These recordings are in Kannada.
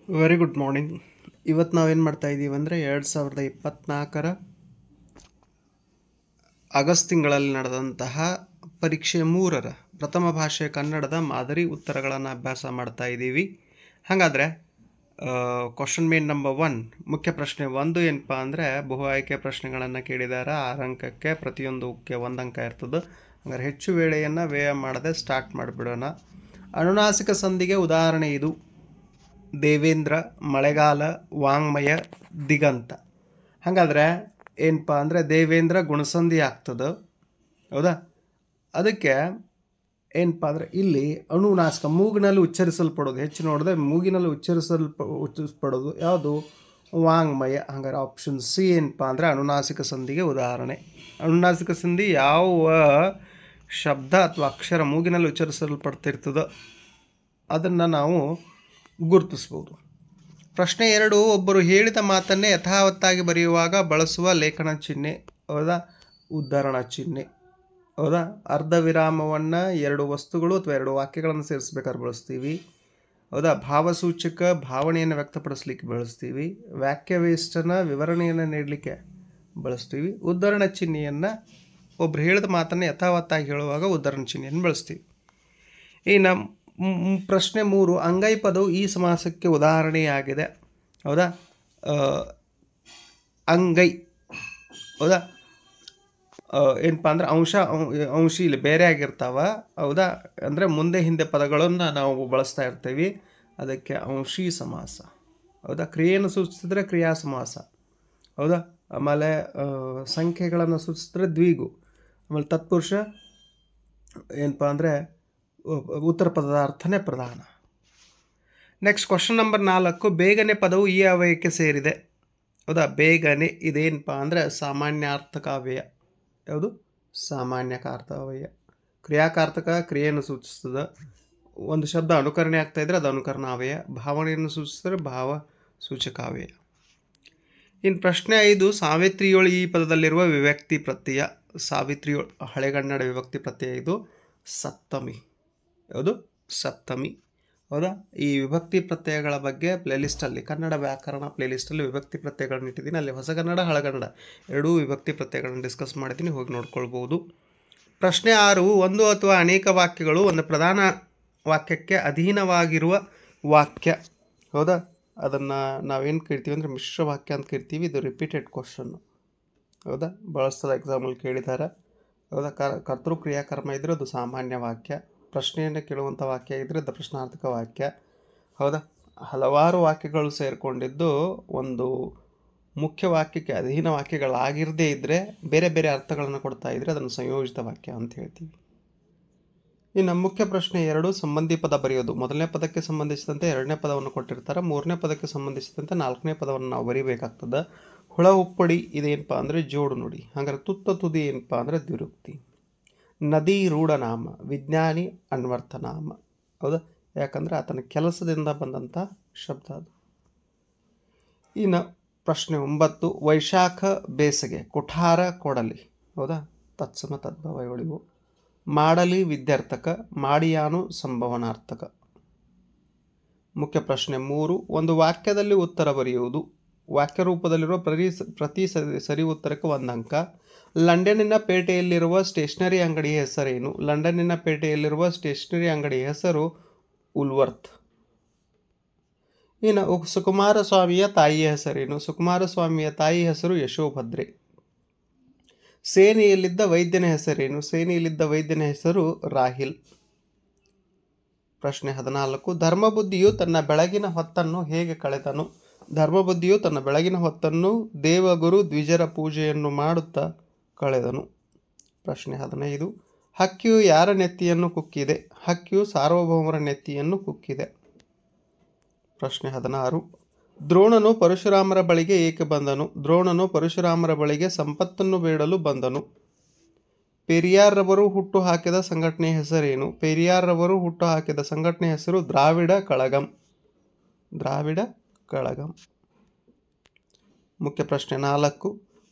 Very good morning. ಇವತ್ತು ನಾವೇನು ಮಾಡ್ತಾ ಇದ್ದೀವಿ ಅಂದರೆ 2024 ಆಗಸ್ಟ್ ತಿಂಗಳಲ್ಲಿ ನಡೆದಂತಹ ಪರೀಕ್ಷೆ 3ರ ಪ್ರಥಮ ಭಾಷೆ ಕನ್ನಡದ ಮಾದರಿ ಉತ್ತರಗಳನ್ನು ಅಭ್ಯಾಸ ಮಾಡ್ತಾ ಇದ್ದೀವಿ. ಹಾಗಾದರೆ ಕ್ವಶನ್ ಮೇನ್ ನಂಬರ್ 1 ಮುಖ್ಯ ಪ್ರಶ್ನೆ 1 ಏನಪ್ಪ ಅಂದರೆ ಬಹು ಆಯ್ಕೆ ಪ್ರಶ್ನೆಗಳನ್ನು ಕೇಳಿದ್ದಾರೆ. 6 ಅಂಕಕ್ಕೆ ಪ್ರತಿಯೊಂದಕ್ಕೆ 1 ಅಂಕ ಇರ್ತದೆ. ಹಾಗಾದ್ರೆ ಹೆಚ್ಚು ವೇಳೆಯನ್ನು ವ್ಯಯ ಮಾಡದೆ ಸ್ಟಾರ್ಟ್ ಮಾಡಿಬಿಡೋಣ. ಅನುನಾಸಿಕ ಸಂಧಿಗೆ ಉದಾಹರಣೆ ಇದು: ದೇವೇಂದ್ರ, ಮಳೆಗಾಲ, ವಾಂಗ್ಮಯ, ದಿಗಂತ. ಹಾಗಾದರೆ ಏನಪ್ಪ ಅಂದರೆ ದೇವೇಂದ್ರ ಗುಣಸಂಧಿ ಆಗ್ತದೆ, ಹೌದಾ? ಅದಕ್ಕೆ ಏನಪ್ಪ ಅಂದರೆ ಇಲ್ಲಿ ಅನುನಾಸಿಕ ಮೂಗಿನಲ್ಲಿ ಉಚ್ಚರಿಸಲ್ಪಡೋದು, ಹೆಚ್ಚು ನೋಡಿದ್ರೆ ಮೂಗಿನಲ್ಲಿ ಉಚ್ಚರಿಸಲ್ಪಡೋದು ಯಾವುದು? ವಾಂಗ್ಮಯ. ಹಾಗಾದ್ರೆ ಆಪ್ಷನ್ ಸಿ ಏನಪ್ಪ ಅಂದರೆ ಅನುನಾಸಿಕ ಸಂಧಿಗೆ ಉದಾಹರಣೆ. ಅನುನಾಸಿಕ ಸಂಧಿ ಯಾವ ಶಬ್ದ ಅಥವಾ ಅಕ್ಷರ ಮೂಗಿನಲ್ಲಿ ಉಚ್ಚರಿಸಲ್ಪಡ್ತಿರ್ತದೋ ಅದನ್ನು ನಾವು ಗುರುತಿಸ್ಬೋದು. ಪ್ರಶ್ನೆ 2, ಒಬ್ಬರು ಹೇಳಿದ ಮಾತನ್ನೇ ಯಥಾವತ್ತಾಗಿ ಬರೆಯುವಾಗ ಬಳಸುವ ಲೇಖನ ಚಿಹ್ನೆ, ಹೌದಾ? ಉದ್ಧರಣ ಚಿಹ್ನೆ, ಹೌದಾ? ಅರ್ಧ ವಿರಾಮವನ್ನು 2 ವಸ್ತುಗಳು ಅಥವಾ 2 ವಾಕ್ಯಗಳನ್ನು ಸೇರಿಸ್ಬೇಕಾದ್ರೆ ಬಳಸ್ತೀವಿ, ಹೌದಾ? ಭಾವಸೂಚಕ ಭಾವನೆಯನ್ನು ವ್ಯಕ್ತಪಡಿಸ್ಲಿಕ್ಕೆ ಬಳಸ್ತೀವಿ. ವಾಕ್ಯವೇಷ್ಟನ ವಿವರಣೆಯನ್ನು ನೀಡಲಿಕ್ಕೆ ಬಳಸ್ತೀವಿ. ಉದ್ಧರಣ ಚಿಹ್ನೆಯನ್ನು ಒಬ್ಬರು ಹೇಳಿದ ಮಾತನ್ನು ಯಥಾವತ್ತಾಗಿ ಹೇಳುವಾಗ ಉದ್ಧರಣ ಚಿಹ್ನೆಯನ್ನು ಬಳಸ್ತೀವಿ. ಇನ್ನು ಪ್ರಶ್ನೆ 3, ಅಂಗೈ ಪದವು ಈ ಸಮಾಸಕ್ಕೆ ಉದಾಹರಣೆಯಾಗಿದೆ, ಹೌದಾ? ಅಂಗೈ, ಹೌದಾ? ಏನಪ್ಪ ಅಂದರೆ ಅಂಶಿ ಇಲ್ಲಿ ಬೇರೆ ಆಗಿರ್ತಾವ, ಹೌದಾ? ಅಂದರೆ ಮುಂದೆ ಹಿಂದೆ ಪದಗಳನ್ನು ನಾವು ಬಳಸ್ತಾ ಇರ್ತೀವಿ, ಅದಕ್ಕೆ ಅಂಶಿ ಸಮಾಸ, ಹೌದಾ? ಕ್ರಿಯೆಯನ್ನು ಸೂಚಿಸಿದ್ರೆ ಕ್ರಿಯಾ ಸಮಾಸ, ಹೌದಾ? ಆಮೇಲೆ ಸಂಖ್ಯೆಗಳನ್ನು ಸೂಚಿಸಿದ್ರೆ ದ್ವಿಗು. ಆಮೇಲೆ ತತ್ಪುರುಷ ಏನಪ್ಪ ಅಂದರೆ ಉತ್ತರ ಪದದ ಅರ್ಥನೇ ಪ್ರಧಾನ. ನೆಕ್ಸ್ಟ್ ಕ್ವಶನ್ ನಂಬರ್ 4, ಬೇಗನೆ ಪದವು ಈ ಅವ್ಯಯಕ್ಕೆ ಸೇರಿದೆ, ಹೌದಾ? ಬೇಗನೆ ಇದೇನಪ್ಪ ಅಂದರೆ ಸಾಮಾನ್ಯಾರ್ಥಕ ಅವ್ಯಯ. ಯಾವುದು? ಸಾಮಾನ್ಯಕಾರ್ಥ ಅವ್ಯಯ. ಕ್ರಿಯಾಕಾರ್ತಕ ಕ್ರಿಯೆಯನ್ನು ಸೂಚಿಸ್ತದೆ. ಒಂದು ಶಬ್ದ ಅನುಕರಣೆ ಆಗ್ತಾಯಿದ್ರೆ ಅದು ಅನುಕರಣ ಅವ್ಯಯ. ಭಾವನೆಯನ್ನು ಸೂಚಿಸಿದ್ರೆ ಭಾವ ಸೂಚಕಾವ್ಯಯ. ಇನ್ನು ಪ್ರಶ್ನೆ 5, ಸಾವಿತ್ರಿಯೋಳು ಈ ಪದದಲ್ಲಿರುವ ವಿಭಕ್ತಿ ಪ್ರತ್ಯಯ. ಸಾವಿತ್ರಿಯೋಳು ಹಳೆಗನ್ನಡ ವಿಭಕ್ತಿ ಪ್ರತ್ಯಯ, ಇದು ಸಪ್ತಮಿ. ಯಾವುದು? ಸಪ್ತಮಿ, ಹೌದಾ? ಈ ವಿಭಕ್ತಿ ಪ್ರತ್ಯಯಗಳ ಬಗ್ಗೆ ಪ್ಲೇಲಿಸ್ಟಲ್ಲಿ, ಕನ್ನಡ ವ್ಯಾಕರಣ ಪ್ಲೇಲಿಸ್ಟಲ್ಲಿ ವಿಭಕ್ತಿ ಪ್ರತ್ಯಯಗಳನ್ನು ಇಟ್ಟಿದ್ದೀನಿ. ಅಲ್ಲಿ ಹೊಸಗನ್ನಡ ಹಳೆಗನ್ನಡ ಎರಡೂ ವಿಭಕ್ತಿ ಪ್ರತ್ಯಯಗಳನ್ನು ಡಿಸ್ಕಸ್ ಮಾಡಿದ್ದೀನಿ, ಹೋಗಿ ನೋಡ್ಕೊಳ್ಬೋದು. ಪ್ರಶ್ನೆ 6, ಒಂದು ಅಥವಾ ಅನೇಕ ವಾಕ್ಯಗಳು ಒಂದು ಪ್ರಧಾನ ವಾಕ್ಯಕ್ಕೆ ಅಧೀನವಾಗಿರುವ ವಾಕ್ಯ, ಹೌದಾ? ಅದನ್ನು ನಾವೇನು ಕರಿತೀವಿ ಅಂದರೆ ಮಿಶ್ರ ವಾಕ್ಯ ಅಂತ ಕರಿತೀವಿ. ಇದು ರಿಪೀಟೆಡ್ ಕ್ವಶನ್ನು, ಹೌದಾ? ಬಳಸ್ತದ ಎಕ್ಸಾಮಲ್ಲಿ ಕೇಳಿದ್ದಾರೆ, ಹೌದಾ? ಕರ್ತೃ ಕ್ರಿಯಾಕರ್ಮ ಇದ್ದರೆ ಅದು ಸಾಮಾನ್ಯ ವಾಕ್ಯ. ಪ್ರಶ್ನೆಯನ್ನು ಕೇಳುವಂಥ ವಾಕ್ಯ ಇದ್ದರೆ ಅದು ಪ್ರಶ್ನಾರ್ಥಕ ವಾಕ್ಯ, ಹೌದಾ? ಹಲವಾರು ವಾಕ್ಯಗಳು ಸೇರಿಕೊಂಡಿದ್ದು ಒಂದು ಮುಖ್ಯ ವಾಕ್ಯಕ್ಕೆ ಅಧೀನ ವಾಕ್ಯಗಳಾಗಿರದೇ ಇದ್ದರೆ, ಬೇರೆ ಬೇರೆ ಅರ್ಥಗಳನ್ನು ಕೊಡ್ತಾ ಇದ್ದರೆ ಅದನ್ನು ಸಂಯೋಜಿತ ವಾಕ್ಯ ಅಂತ ಹೇಳ್ತೀವಿ. ಇನ್ನು ಮುಖ್ಯ ಪ್ರಶ್ನೆ 2, ಸಂಬಂಧಿ ಪದ ಬರೆಯೋದು. ಮೊದಲನೇ ಪದಕ್ಕೆ ಸಂಬಂಧಿಸಿದಂತೆ 2ನೇ ಪದವನ್ನು ಕೊಟ್ಟಿರ್ತಾರೆ, 3ನೇ ಪದಕ್ಕೆ ಸಂಬಂಧಿಸಿದಂತೆ 4ನೇ ಪದವನ್ನು ನಾವು ಬರೀಬೇಕಾಗ್ತದೆ. ಹುಳ ಉಪ್ಪಡಿ ಇದೇನಪ್ಪ ಅಂದರೆ ಜೋಡು ನುಡಿ. ಹಾಗಾದ್ರೆ ತುತ್ತ ತುದಿ ಏನಪ್ಪ ಅಂದರೆ ದ್ವಿರುಕ್ತಿ. ನದಿ ರೂಢನಾಮ, ವಿಜ್ಞಾನಿ ಅನ್ವರ್ಥನಾಮ, ಹೌದಾ? ಯಾಕಂದರೆ ಆತನ ಕೆಲಸದಿಂದ ಬಂದಂಥ ಶಬ್ದ ಅದು. ಇನ್ನು ಪ್ರಶ್ನೆ 9, ವೈಶಾಖ ಬೇಸಗೆ, ಕುಠಾರ ಕೊಡಲಿ, ಹೌದಾ? ತತ್ಸಮ ತದ್ಭವಗಳಿವು. ಮಾಡಲಿ ವಿದ್ಯಾರ್ಥಕ, ಮಾಡಿಯಾನು ಸಂಭವನಾರ್ಥಕ. ಮುಖ್ಯ ಪ್ರಶ್ನೆ 3, ಒಂದು ವಾಕ್ಯದಲ್ಲಿ ಉತ್ತರ ಬರೆಯುವುದು. ವಾಕ್ಯ ರೂಪದಲ್ಲಿರುವ ಪ್ರತಿ ಸರಿ ಉತ್ತರಕ್ಕೆ 1 ಅಂಕ. ಲಂಡನ್ನಿನ ಪೇಟೆಯಲ್ಲಿರುವ ಸ್ಟೇಷನರಿ ಅಂಗಡಿಯ ಹೆಸರೇನು? ಲಂಡನ್ನಿನ ಪೇಟೆಯಲ್ಲಿರುವ ಸ್ಟೇಷನರಿ ಅಂಗಡಿಯ ಹೆಸರು ಉಲ್ವರ್ತ್. ಇನ್ನು ಸುಕುಮಾರಸ್ವಾಮಿಯ ತಾಯಿಯ ಹೆಸರೇನು? ಸುಕುಮಾರಸ್ವಾಮಿಯ ತಾಯಿ ಹೆಸರು ಯಶೋಭದ್ರೆ. ಸೇನೆಯಲ್ಲಿದ್ದ ವೈದ್ಯನ ಹೆಸರೇನು? ಸೇನೆಯಲ್ಲಿದ್ದ ವೈದ್ಯನ ಹೆಸರು ರಾಹಿಲ್. ಪ್ರಶ್ನೆ 14, ಧರ್ಮಬುದ್ಧಿಯು ತನ್ನ ಬೆಳಗಿನ ಹೊತ್ತನ್ನು ಹೇಗೆ ಕಳೆದನು? ಧರ್ಮಬುದ್ಧಿಯು ತನ್ನ ಬೆಳಗಿನ ಹೊತ್ತನ್ನು ದೇವಗುರು ದ್ವಿಜರ ಪೂಜೆಯನ್ನು ಮಾಡುತ್ತಾ ಕಳೆದನು. ಪ್ರಶ್ನೆ 15, ಹಕ್ಕಿಯು ಯಾರ ನೆತ್ತಿಯನ್ನು ಕುಕ್ಕಿದೆ? ಹಕ್ಕಿಯು ಸಾರ್ವಭೌಮರ ನೆತ್ತಿಯನ್ನು ಕುಕ್ಕಿದೆ. ಪ್ರಶ್ನೆ 16, ದ್ರೋಣನು ಪರಶುರಾಮರ ಬಳಿಗೆ ಏಕೆ ಬಂದನು? ದ್ರೋಣನು ಪರಶುರಾಮರ ಬಳಿಗೆ ಸಂಪತ್ತನ್ನು ಬೇಡಲು ಬಂದನು. ಪೆರಿಯಾರ್ರವರು ಹುಟ್ಟು ಹಾಕಿದ ಸಂಘಟನೆಯ ಹೆಸರೇನು? ಪೆರಿಯಾರ್ರವರು ಹುಟ್ಟು ಹಾಕಿದ ಸಂಘಟನೆ ಹೆಸರು ದ್ರಾವಿಡ ಕಳಗಂ. ದ್ರಾವಿಡ ಕಳಗಂ. ಮುಖ್ಯ ಪ್ರಶ್ನೆ 4,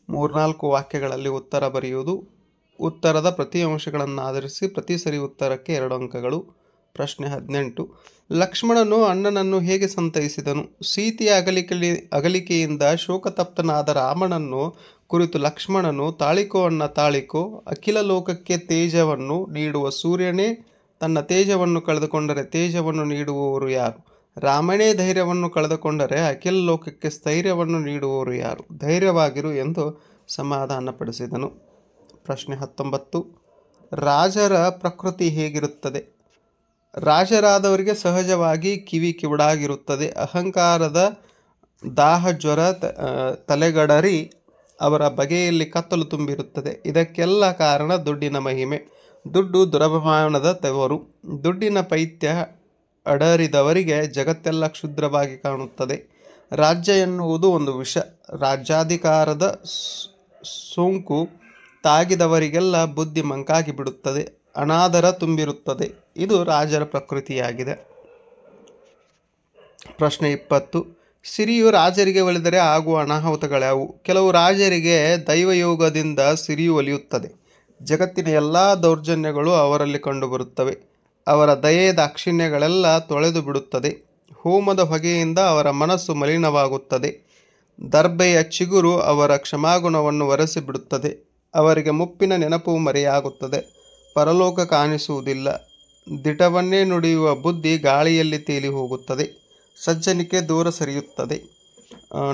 3-4 ವಾಕ್ಯಗಳಲ್ಲಿ ಉತ್ತರ ಬರೆಯುವುದು. ಉತ್ತರದ ಪ್ರತಿ ಅಂಶಗಳನ್ನು ಆಧರಿಸಿ ಪ್ರತಿ ಸರಿ ಉತ್ತರಕ್ಕೆ 2 ಅಂಕಗಳು. ಪ್ರಶ್ನೆ 18. ಲಕ್ಷ್ಮಣನು ಅಣ್ಣನನ್ನು ಹೇಗೆ ಸಂತೈಸಿದನು? ಸೀತೆಯ ಅಗಲಿಕೆಯಿಂದ ಶೋಕತಪ್ತನಾದ ರಾಮನನ್ನು ಕುರಿತು ಲಕ್ಷ್ಮಣನು, ತಾಳಿಕೋ ಅಣ್ಣ ತಾಳಿಕೋ, ಅಖಿಲ ಲೋಕಕ್ಕೆ ತೇಜವನ್ನು ನೀಡುವ ಸೂರ್ಯನೇ ತನ್ನ ತೇಜವನ್ನು ಕಳೆದುಕೊಂಡರೆ ತೇಜವನ್ನು ನೀಡುವವರು ಯಾರು? ರಾಮನೇ ಧೈರ್ಯವನ್ನು ಕಳೆದುಕೊಂಡರೆ ಅಖಿಲ ಲೋಕಕ್ಕೆ ಸ್ಥೈರ್ಯವನ್ನು ನೀಡುವವರು ಯಾರು? ಧೈರ್ಯವಾಗಿರು ಎಂದು ಸಮಾಧಾನಪಡಿಸಿದನು. ಪ್ರಶ್ನೆ 19. ರಾಜರ ಪ್ರಕೃತಿ ಹೇಗಿರುತ್ತದೆ? ರಾಜರಾದವರಿಗೆ ಸಹಜವಾಗಿ ಕಿವುಡಾಗಿರುತ್ತದೆ. ಅಹಂಕಾರದ ದಾಹ, ಜ್ವರ, ತಲೆಗಡರಿ ಅವರ ಬಗೆಯಲ್ಲಿ ಕತ್ತಲು ತುಂಬಿರುತ್ತದೆ. ಇದಕ್ಕೆಲ್ಲ ಕಾರಣ ದುಡ್ಡಿನ ಮಹಿಮೆ. ದುಡ್ಡು ದುರಭಿಮಾನದ ತವರು. ದುಡ್ಡಿನ ಪೈತ್ಯ ಅಡರಿದವರಿಗೆ ಜಗತ್ತೆಲ್ಲ ಕ್ಷುದ್ರವಾಗಿ ಕಾಣುತ್ತದೆ. ರಾಜ್ಯ ಎನ್ನುವುದು ಒಂದು ವಿಷ. ರಾಜ್ಯಾಧಿಕಾರದ ಸೋಂಕು ತಾಗಿದವರಿಗೆಲ್ಲ ಬುದ್ಧಿ ಮಂಕಾಗಿ ಬಿಡುತ್ತದೆ. ಅನಾದರ ತುಂಬಿರುತ್ತದೆ. ಇದು ರಾಜರ ಪ್ರಕೃತಿಯಾಗಿದೆ. ಪ್ರಶ್ನೆ 20. ಸಿರಿಯು ರಾಜರಿಗೆ ಒಲಿದರೆ ಆಗುವ ಅನಾಹುತಗಳ್ಯಾವು? ಕೆಲವು ರಾಜರಿಗೆ ದೈವಯೋಗದಿಂದ ಸಿರಿಯು ಒಲಿಯುತ್ತದೆ. ಜಗತ್ತಿನ ಎಲ್ಲ ದೌರ್ಜನ್ಯಗಳು ಅವರಲ್ಲಿ ಕಂಡುಬರುತ್ತವೆ. ಅವರ ದಯೆ ದಾಕ್ಷಿಣ್ಯಗಳೆಲ್ಲ ತೊಳೆದು ಬಿಡುತ್ತದೆ. ಹೋಮದ ಹೊಗೆಯಿಂದ ಅವರ ಮನಸ್ಸು ಮಲಿನವಾಗುತ್ತದೆ. ದರ್ಬೆಯ ಚಿಗುರು ಅವರ ಕ್ಷಮಾಗುಣವನ್ನು ಒರೆಸಿಬಿಡುತ್ತದೆ. ಅವರಿಗೆ ಮುಪ್ಪಿನ ನೆನಪು ಮರೆಯಾಗುತ್ತದೆ. ಪರಲೋಕ ಕಾಣಿಸುವುದಿಲ್ಲ. ದಿಟವನ್ನೇ ನುಡಿಯುವ ಬುದ್ಧಿ ಗಾಳಿಯಲ್ಲಿ ತೇಲಿ ಹೋಗುತ್ತದೆ. ಸಜ್ಜನಿಕೆ ದೂರ ಸರಿಯುತ್ತದೆ.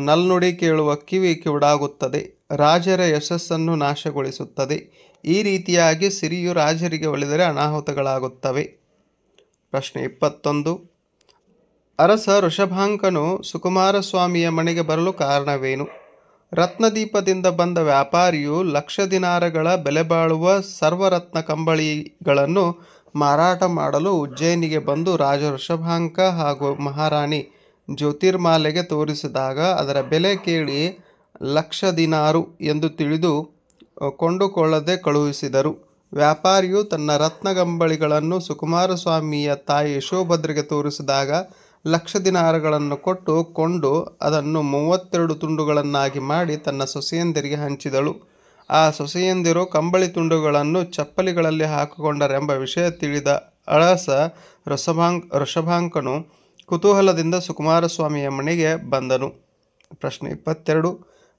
ನಲ್ನುಡಿ ಕೇಳುವ ಕಿವಿ ಕಿವುಡಾಗುತ್ತದೆ. ರಾಜರ ಯಶಸ್ಸನ್ನು ನಾಶಗೊಳಿಸುತ್ತದೆ. ಈ ರೀತಿಯಾಗಿ ಸಿರಿಯು ರಾಜರಿಗೆ ಒಲಿದರೆ ಅನಾಹುತಗಳಾಗುತ್ತವೆ. ಪ್ರಶ್ನೆ 21. ಅರಸ ಋಷಭಾಂಕನು ಸುಕುಮಾರಸ್ವಾಮಿಯ ಮನೆಗೆ ಬರಲು ಕಾರಣವೇನು? ರತ್ನದೀಪದಿಂದ ಬಂದ ವ್ಯಾಪಾರಿಯು 1,00,000 ದಿನಾರಗಳ ಬೆಲೆ ಬಾಳುವ ಸರ್ವರತ್ನ ಕಂಬಳಿಗಳನ್ನು ಮಾರಾಟ ಮಾಡಲು ಉಜ್ಜಯಿನಿಗೆ ಬಂದು ರಾಜ ಋಷಭಾಂಕ ಹಾಗೂ ಮಹಾರಾಣಿ ಜ್ಯೋತಿರ್ಮಾಲೆಗೆ ತೋರಿಸಿದಾಗ ಅದರ ಬೆಲೆ ಕೇಳಿ 1,00,000 ದಿನಾರು ಎಂದು ತಿಳಿದು ಕೊಂಡುಕೊಳ್ಳದೆ ಕಳುಹಿಸಿದರು. ವ್ಯಾಪಾರಿಯು ತನ್ನ ರತ್ನಗಂಬಳಿಗಳನ್ನು ಸುಕುಮಾರಸ್ವಾಮಿಯ ತಾಯಿ ಯಶೋಭದ್ರೆಗೆ ತೋರಿಸಿದಾಗ 1,00,000 ದಿನಾರಗಳನ್ನು ಕೊಂಡು ಅದನ್ನು 32 ತುಂಡುಗಳನ್ನಾಗಿ ಮಾಡಿ ತನ್ನ ಸೊಸೆಯಂದಿರಿಗೆ ಹಂಚಿದಳು. ಆ ಸೊಸೆಯಂದಿರು ಕಂಬಳಿ ತುಂಡುಗಳನ್ನು ಚಪ್ಪಲಿಗಳಲ್ಲಿ ಹಾಕಿಕೊಂಡರೆಂಬ ವಿಷಯ ತಿಳಿದ ಅರಸ ಋಷಭಾಂಕನು ಕುತೂಹಲದಿಂದ ಸುಕುಮಾರಸ್ವಾಮಿಯ ಮನೆಗೆ ಬಂದನು. ಪ್ರಶ್ನೆ 22.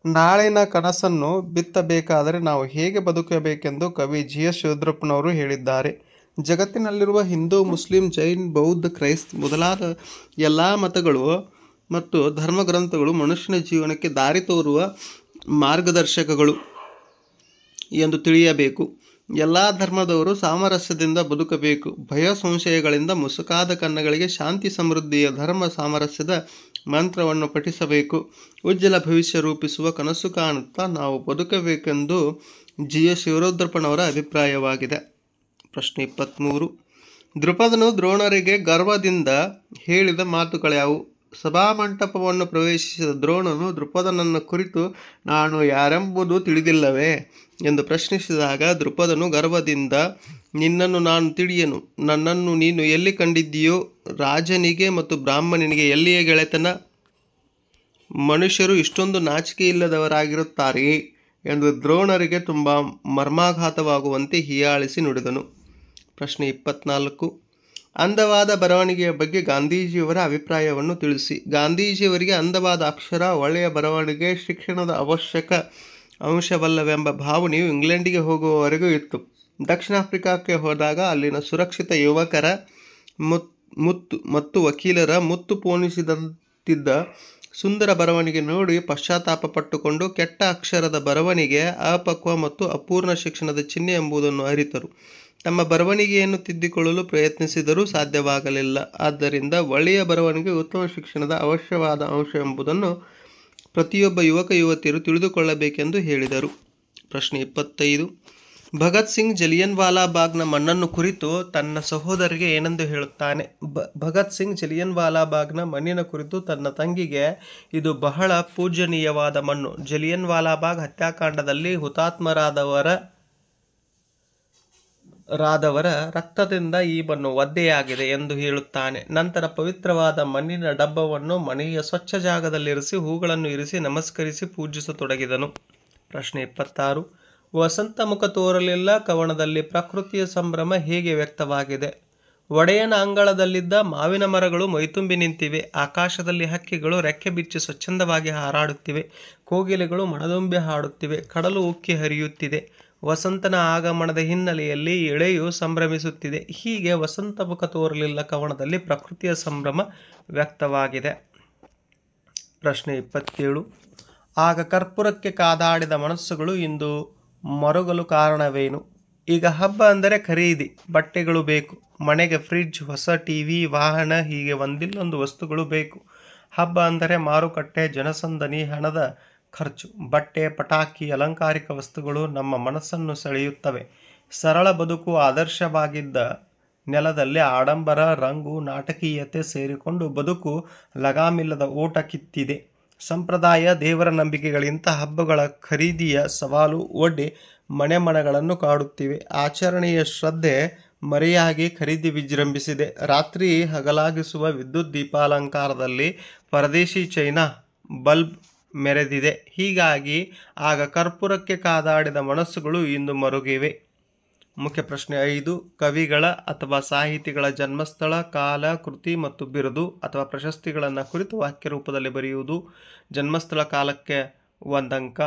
ನಾಳಿನ ಕನಸನ್ನು ಬಿತ್ತಬೇಕಾದರೆ ನಾವು ಹೇಗೆ ಬದುಕಬೇಕೆಂದು ಕವಿ ಜಿ.ಎಸ್. ಶಿವರುದ್ರಪ್ಪನವರು ಹೇಳಿದ್ದಾರೆ. ಜಗತ್ತಿನಲ್ಲಿರುವ ಹಿಂದೂ, ಮುಸ್ಲಿಂ, ಜೈನ್, ಬೌದ್ಧ, ಕ್ರೈಸ್ತ ಮೊದಲಾದ ಎಲ್ಲ ಮತಗಳು ಮತ್ತು ಧರ್ಮಗ್ರಂಥಗಳು ಮನುಷ್ಯನ ಜೀವನಕ್ಕೆ ದಾರಿ ತೋರುವ ಮಾರ್ಗದರ್ಶಕಗಳು ಎಂದು ತಿಳಿಯಬೇಕು. ಎಲ್ಲ ಧರ್ಮದವರು ಸಾಮರಸ್ಯದಿಂದ ಬದುಕಬೇಕು. ಭಯ ಸಂಶಯಗಳಿಂದ ಮುಸುಕಾದ ಕಣ್ಣಗಳಿಗೆ ಶಾಂತಿ ಸಮೃದ್ಧಿಯ ಧರ್ಮ ಸಾಮರಸ್ಯದ ಮಂತ್ರವನ್ನು ಪಠಿಸಬೇಕು. ಉಜ್ವಲ ಭವಿಷ್ಯ ರೂಪಿಸುವ ಕನಸು ಕಾಣುತ್ತಾ ನಾವು ಬದುಕಬೇಕೆಂದು ಜಿ.ಎಸ್. ಶಿವರುದ್ರಪ್ಪನವರ ಅಭಿಪ್ರಾಯವಾಗಿದೆ. ಪ್ರಶ್ನೆ 23. ದ್ರುಪದನು ದ್ರೋಣರಿಗೆ ಗರ್ವದಿಂದ ಹೇಳಿದ ಮಾತುಗಳ್ಯಾವು? ಸಭಾಮಂಟಪವನ್ನು ಪ್ರವೇಶಿಸಿದ ದ್ರೋಣನು ದ್ರುಪದನನ್ನು ಕುರಿತು ನಾನು ಯಾರೆಂಬುದು ತಿಳಿದಿಲ್ಲವೇ ಎಂದು ಪ್ರಶ್ನಿಸಿದಾಗ ದ್ರುಪದನು ಗರ್ವದಿಂದ, ನಿನ್ನನ್ನು ನಾನು ತಿಳಿಯನು, ನನ್ನನ್ನು ನೀನು ಎಲ್ಲಿ ಕಂಡಿದ್ದೀಯೋ? ರಾಜನಿಗೆ ಮತ್ತು ಬ್ರಾಹ್ಮಣನಿಗೆ ಎಲ್ಲಿಯೇ ಗೆಳೆತನ? ಮನುಷ್ಯರು ಇಷ್ಟೊಂದು ನಾಚಿಕೆ ಇಲ್ಲದವರಾಗಿರುತ್ತಾರೆಯೇ ಎಂದು ದ್ರೋಣರಿಗೆ ತುಂಬ ಮರ್ಮಾಘಾತವಾಗುವಂತೆ ಹೀಯಾಳಿಸಿ ನುಡಿದನು. ಪ್ರಶ್ನೆ 24. ಅಂದವಾದ ಬರವಣಿಗೆಯ ಬಗ್ಗೆ ಗಾಂಧೀಜಿಯವರ ಅಭಿಪ್ರಾಯವನ್ನು ತಿಳಿಸಿ. ಗಾಂಧೀಜಿಯವರಿಗೆ ಅಂದವಾದ ಅಕ್ಷರ, ಒಳ್ಳೆಯ ಬರವಣಿಗೆ ಶಿಕ್ಷಣದ ಅವಶ್ಯಕ ಅಂಶವಲ್ಲವೆಂಬ ಭಾವನೆಯು ಇಂಗ್ಲೆಂಡಿಗೆ ಹೋಗುವವರೆಗೂ ಇತ್ತು. ದಕ್ಷಿಣ ಆಫ್ರಿಕಾಕ್ಕೆ ಹೋದಾಗ ಅಲ್ಲಿನ ಸುರಕ್ಷಿತ ಯುವಕರ ಮತ್ತು ವಕೀಲರ ಮುತ್ತು ಪೋಣಿಸಿದಂತಿದ್ದ ಸುಂದರ ಬರವಣಿಗೆ ನೋಡಿ ಪಶ್ಚಾತ್ತಾಪ ಪಟ್ಟುಕೊಂಡು ಕೆಟ್ಟ ಅಕ್ಷರದ ಬರವಣಿಗೆ ಅಪಕ್ವ ಮತ್ತು ಅಪೂರ್ಣ ಶಿಕ್ಷಣದ ಚಿಹ್ನೆ ಎಂಬುದನ್ನು ಅರಿತರು. ತಮ್ಮ ಬರವಣಿಗೆಯನ್ನು ತಿದ್ದಿಕೊಳ್ಳಲು ಪ್ರಯತ್ನಿಸಿದರೂ ಸಾಧ್ಯವಾಗಲಿಲ್ಲ. ಆದ್ದರಿಂದ ಒಳ್ಳೆಯ ಬರವಣಿಗೆ ಉತ್ತಮ ಶಿಕ್ಷಣದ ಅವಶ್ಯವಾದ ಅಂಶ ಎಂಬುದನ್ನು ಪ್ರತಿಯೊಬ್ಬ ಯುವಕ ಯುವತಿಯರು ತಿಳಿದುಕೊಳ್ಳಬೇಕೆಂದು ಹೇಳಿದರು. ಪ್ರಶ್ನೆ 25. ಭಗತ್ ಸಿಂಗ್ ಜಲಿಯನ್ ವಾಲಾಬಾಗ್ನ ಮಣ್ಣನ್ನು ಕುರಿತು ತನ್ನ ಸಹೋದರಿಗೆ ಏನೆಂದು ಹೇಳುತ್ತಾನೆ? ಭಗತ್ ಸಿಂಗ್ ಜಲಿಯನ್ ವಾಲಾಬಾಗ್ನ ಮಣ್ಣಿನ ಕುರಿತು ತನ್ನ ತಂಗಿಗೆ, ಇದು ಬಹಳ ಪೂಜನೀಯವಾದ ಮಣ್ಣು. ಜಲಿಯನ್ ವಾಲಾಬಾಗ್ ಹತ್ಯಾಕಾಂಡದಲ್ಲಿ ಹುತಾತ್ಮರಾದವರ ರಕ್ತದಿಂದ ಈ ಮಣ್ಣು ಒದ್ದೆಯಾಗಿದೆ ಎಂದು ಹೇಳುತ್ತಾನೆ. ನಂತರ ಪವಿತ್ರವಾದ ಮಣ್ಣಿನ ಡಬ್ಬವನ್ನು ಮನೆಯ ಸ್ವಚ್ಛ ಜಾಗದಲ್ಲಿರಿಸಿ ಹೂಗಳನ್ನು ಇರಿಸಿ ನಮಸ್ಕರಿಸಿ ಪೂಜಿಸತೊಡಗಿದನು. ಪ್ರಶ್ನೆ 26. ವಸಂತ ಮುಖ ತೋರಲಿಲ್ಲ ಕವನದಲ್ಲಿ ಪ್ರಕೃತಿಯ ಸಂಭ್ರಮ ಹೇಗೆ ವ್ಯಕ್ತವಾಗಿದೆ? ಒಡೆಯನ ಅಂಗಳದಲ್ಲಿದ್ದ ಮಾವಿನ ಮರಗಳು ಮೈತುಂಬಿ ನಿಂತಿವೆ. ಆಕಾಶದಲ್ಲಿ ಹಕ್ಕಿಗಳು ರೆಕ್ಕೆ ಬಿಚ್ಚಿ ಸ್ವಚ್ಛಂದವಾಗಿ ಹಾರಾಡುತ್ತಿವೆ. ಕೋಗಿಲೆಗಳು ಮನದುಂಬಿ ಹಾಡುತ್ತಿವೆ. ಕಡಲು ಉಕ್ಕಿ ಹರಿಯುತ್ತಿದೆ. ವಸಂತನ ಆಗಮನದ ಹಿನ್ನೆಲೆಯಲ್ಲಿ ಎಳೆಯು ಸಂಭ್ರಮಿಸುತ್ತಿದೆ. ಹೀಗೆ ವಸಂತ ಮುಖ ತೋರಲಿಲ್ಲ ಕವನದಲ್ಲಿ ಪ್ರಕೃತಿಯ ಸಂಭ್ರಮ ವ್ಯಕ್ತವಾಗಿದೆ. ಪ್ರಶ್ನೆ 27. ಆಗ ಕರ್ಪೂರಕ್ಕೆ ಕಾದಾಡಿದ ಮನಸ್ಸುಗಳು ಇಂದು ಮರುಗಲು ಕಾರಣವೇನು? ಈಗ ಹಬ್ಬ ಅಂದರೆ ಖರೀದಿ, ಬಟ್ಟೆಗಳು ಬೇಕು. ಮನೆಗೆ ಫ್ರಿಡ್ಜ್, ಹೊಸ ಟಿವಿ, ವಾಹನ, ಹೀಗೆ ಒಂದಿಲ್ಲೊಂದು ವಸ್ತುಗಳು ಬೇಕು. ಹಬ್ಬ ಅಂದರೆ ಮಾರುಕಟ್ಟೆ, ಜನಸಂದಣಿ, ಹಣದ ಖರ್ಚು. ಬಟ್ಟೆ, ಪಟಾಕಿ, ಅಲಂಕಾರಿಕ ವಸ್ತುಗಳು ನಮ್ಮ ಮನಸ್ಸನ್ನು ಸೆಳೆಯುತ್ತವೆ. ಸರಳ ಬದುಕು ಆದರ್ಶವಾಗಿದ್ದ ನೆಲದಲ್ಲಿ ಆಡಂಬರ, ರಂಗು, ನಾಟಕೀಯತೆ ಸೇರಿಕೊಂಡು ಬದುಕು ಲಗಾಮಿಲ್ಲದ ಓಟ ಕಿತ್ತಿದೆ. ಸಂಪ್ರದಾಯ, ದೇವರ ನಂಬಿಕೆಗಳಿಂದ ಹಬ್ಬಗಳ ಖರೀದಿಯ ಸವಾಲು ಒಡ್ಡಿ ಮನೆ ಮನಗಳನ್ನು ಕಾಡುತ್ತಿವೆ. ಆಚರಣೆಯ ಶ್ರದ್ಧೆ ಮರೆಯಾಗಿ ಖರೀದಿ ವಿಜೃಂಭಿಸಿದೆ. ರಾತ್ರಿ ಹಗಲಾಗಿಸುವ ವಿದ್ಯುತ್ ದೀಪಾಲಂಕಾರದಲ್ಲಿ ಪರದೇಶಿ ಚೈನಾ ಬಲ್ಬ್ ಮೆರೆದಿದೆ. ಹೀಗಾಗಿ ಆಗ ಕರ್ಪೂರಕ್ಕೆ ಕಾದಾಡಿದ ಮನಸ್ಸುಗಳು ಇಂದು ಮರುಗಿವೆ. ಮುಖ್ಯ ಪ್ರಶ್ನೆ 5. ಕವಿಗಳ ಅಥವಾ ಸಾಹಿತಿಗಳ ಜನ್ಮಸ್ಥಳ, ಕಾಲ, ಕೃತಿ ಮತ್ತು ಬಿರುದು ಅಥವಾ ಪ್ರಶಸ್ತಿಗಳನ್ನು ಕುರಿತು ವಾಕ್ಯ ರೂಪದಲ್ಲಿ ಬರೆಯುವುದು. ಜನ್ಮಸ್ಥಳ, ಕಾಲಕ್ಕೆ 1 ಅಂಕ,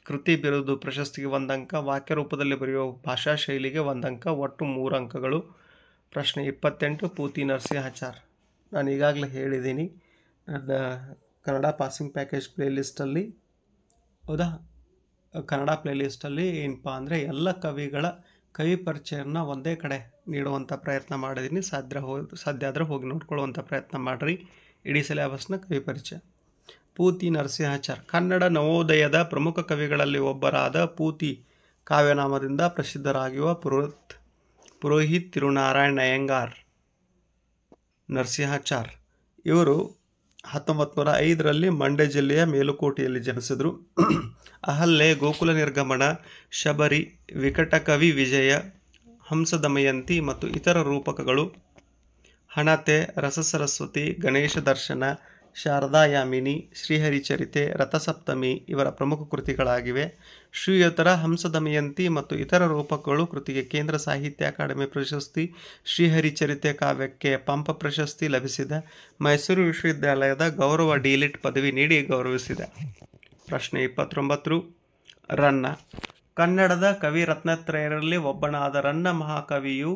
ಕೃತಿ, ಬಿರುದು, ಪ್ರಶಸ್ತಿಗೆ 1 ಅಂಕ, ವಾಕ್ಯ ರೂಪದಲ್ಲಿ ಬರೆಯುವ ಭಾಷಾ ಶೈಲಿಗೆ 1 ಅಂಕ, ಒಟ್ಟು 3 ಅಂಕಗಳು. ಪ್ರಶ್ನೆ 28. ಪೂತಿ ನರಸಿಂಹಾಚಾರ್. ನಾನು ಈಗಾಗಲೇ ಹೇಳಿದ್ದೀನಿ, ನನ್ನ ಕನ್ನಡ ಪಾಸಿಂಗ್ ಪ್ಯಾಕೇಜ್ ಪ್ಲೇಲಿಸ್ಟಲ್ಲಿ, ಹೌದಾ, ಕನ್ನಡ ಪ್ಲೇಲಿಸ್ಟಲ್ಲಿ ಏನಪ್ಪ ಅಂದರೆ ಎಲ್ಲ ಕವಿಗಳ ಕವಿ ಪರಿಚಯನ ಒಂದೇ ಕಡೆ ನೀಡುವಂಥ ಪ್ರಯತ್ನ ಮಾಡಿದ್ದೀನಿ. ಸಾಧ್ಯ ಆದರೆ ಹೋಗಿ ನೋಡ್ಕೊಳ್ಳುವಂಥ ಪ್ರಯತ್ನ ಮಾಡಿರಿ. ಇಡೀ ಸಿಲೆಬಸ್ನ ಕವಿ ಪರಿಚಯ. ಪೂತಿ ನರಸಿಂಹಾಚಾರ್ ಕನ್ನಡ ನವೋದಯದ ಪ್ರಮುಖ ಕವಿಗಳಲ್ಲಿ ಒಬ್ಬರಾದ ಪೂತಿ ಕಾವ್ಯನಾಮದಿಂದ ಪ್ರಸಿದ್ಧರಾಗಿರುವ ಪುರೋಹಿತ್ ತಿರುನಾರಾಯಣ ಅಯ್ಯಂಗಾರ್ ನರಸಿಂಹಾಚಾರ್ ಇವರು 1905ರಲ್ಲಿ ಮಂಡ್ಯ ಜಿಲ್ಲೆಯ ಮೇಲುಕೋಟೆಯಲ್ಲಿ ಜನಿಸಿದರು. ಅಹಲ್ಯೆ, ಗೋಕುಲ ನಿರ್ಗಮನ, ಶಬರಿ, ವಿಕಟಕವಿ ವಿಜಯ, ಹಂಸದಮಯಂತಿ ಮತ್ತು ಇತರ ರೂಪಕಗಳು, ಹಣತೆ, ರಸಸರಸ್ವತಿ, ಗಣೇಶ ದರ್ಶನ, ಶಾರದಾಯಾಮಿನಿ, ಶ್ರೀಹರಿಚರಿತೆ, ರಥಸಪ್ತಮಿ ಇವರ ಪ್ರಮುಖ ಕೃತಿಗಳಾಗಿವೆ. ಶ್ರೀಯುತರ ಹಂಸದಮಯಂತಿ ಮತ್ತು ಇತರ ರೂಪಕಗಳು ಕೃತಿಗೆ ಕೇಂದ್ರ ಸಾಹಿತ್ಯ ಅಕಾಡೆಮಿ ಪ್ರಶಸ್ತಿ, ಶ್ರೀಹರಿಚರಿತೆ ಕಾವ್ಯಕ್ಕೆ ಪಂಪ ಪ್ರಶಸ್ತಿ ಲಭಿಸಿದೆ. ಮೈಸೂರು ವಿಶ್ವವಿದ್ಯಾಲಯದ ಗೌರವ ಡಿಲಿಟ್ ಪದವಿ ನೀಡಿ ಗೌರವಿಸಿದೆ. ಪ್ರಶ್ನೆ 29. ರನ್ನ. ಕನ್ನಡದ ಕವಿ ರತ್ನತ್ರಯರಲ್ಲಿ ಒಬ್ಬನಾದ ರನ್ನ ಮಹಾಕವಿಯು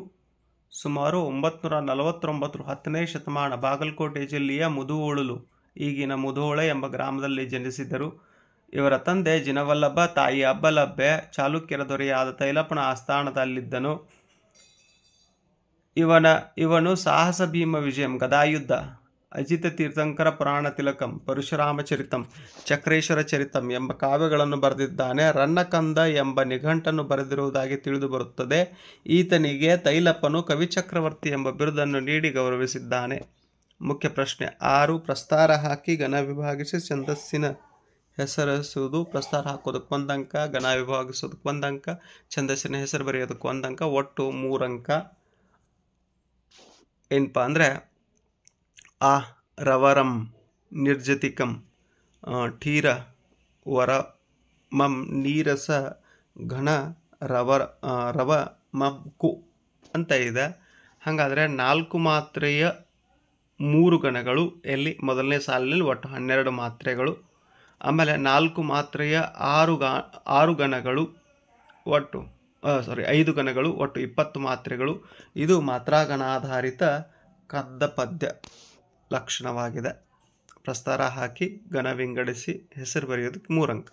ಸುಮಾರು 949 10ನೇ ಶತಮಾನ ಬಾಗಲಕೋಟೆ ಜಿಲ್ಲೆಯ ಮುಧೋಳಲು, ಈಗಿನ ಮುಧೋಳ ಎಂಬ ಗ್ರಾಮದಲ್ಲಿ ಜನಿಸಿದರು. ಇವರ ತಂದೆ ಜಿನವಲ್ಲಭ, ತಾಯಿ ಅಬ್ಬಲಬ್ಬೆ ಚಾಲುಕ್ಯರ ದೊರೆಯಾದ ತೈಲಪ್ಪನ ಆಸ್ಥಾನದಲ್ಲಿದ್ದನು. ಇವನು ಸಾಹಸ ಭೀಮ ವಿಜಯಂ, ಗದಾಯುದ್ಧ, ಅಜಿತ ತೀರ್ಥಂಕರ ಪುರಾಣ ತಿಲಕಂ, ಪರಶುರಾಮ ಚರಿತಂ, ಚಕ್ರೇಶ್ವರ ಚರಿತಂ ಎಂಬ ಕಾವ್ಯಗಳನ್ನು ಬರೆದಿದ್ದಾನೆ. ರನ್ನಕಂದ ಎಂಬ ನಿಘಂಟನ್ನು ಬರೆದಿರುವುದಾಗಿ ತಿಳಿದು ಬರುತ್ತದೆ. ಈತನಿಗೆ ತೈಲಪ್ಪನು ಕವಿಚಕ್ರವರ್ತಿ ಎಂಬ ಬಿರುದನ್ನು ನೀಡಿ ಗೌರವಿಸಿದ್ದಾನೆ. ಮುಖ್ಯ ಪ್ರಶ್ನೆ 6. ಪ್ರಸ್ತಾರ ಹಾಕಿ ಗಣ ವಿಭಾಗಿಸಿ ಛಂದಸ್ಸಿನ ಹೆಸರಿಸುವುದು. ಪ್ರಸ್ತಾರ ಹಾಕೋದಕ್ಕೆ 1 ಅಂಕ, ಗಣ ವಿಭಾಗಿಸೋದಕ್ಕೆ 1 ಅಂಕ, ಛಂದಸ್ಸಿನ ಹೆಸರು ಬರೆಯೋದಕ್ಕೆ 1 ಅಂಕ, ಒಟ್ಟು 3 ಅಂಕ. ಏನಪ್ಪ ಅಂದರೆ ಆ ರವರಂ ನಿರ್ಜತಿಕಂ, ಠೀರ ವರಮಂ, ನೀರಸ ಘನ ರವ ಮಕ್ಕು ಅಂತ ಇದೆ. ಹಾಗಾದರೆ 4 ಮಾತ್ರೆಯ 3 ಗಣಗಳು ಎಲ್ಲಿ? ಮೊದಲನೇ ಸಾಲಿನಲ್ಲಿ ಒಟ್ಟು 12 ಮಾತ್ರೆಗಳು. ಆಮೇಲೆ 4 ಮಾತ್ರೆಯ 6 ಗಣಗಳು ಒಟ್ಟು 5 ಗಣಗಳು ಒಟ್ಟು 20 ಮಾತ್ರೆಗಳು. ಇದು ಮಾತ್ರಾಗಣಾಧಾರಿತ ಕದ್ದ ಪದ್ಯ ಲಕ್ಷಣವಾಗಿದೆ. ಪ್ರಸ್ತಾರ ಹಾಕಿ ಗಣ ವಿಂಗಡಿಸಿ ಹೆಸರು ಬರೆಯೋದಕ್ಕೆ 3 ಅಂಕ.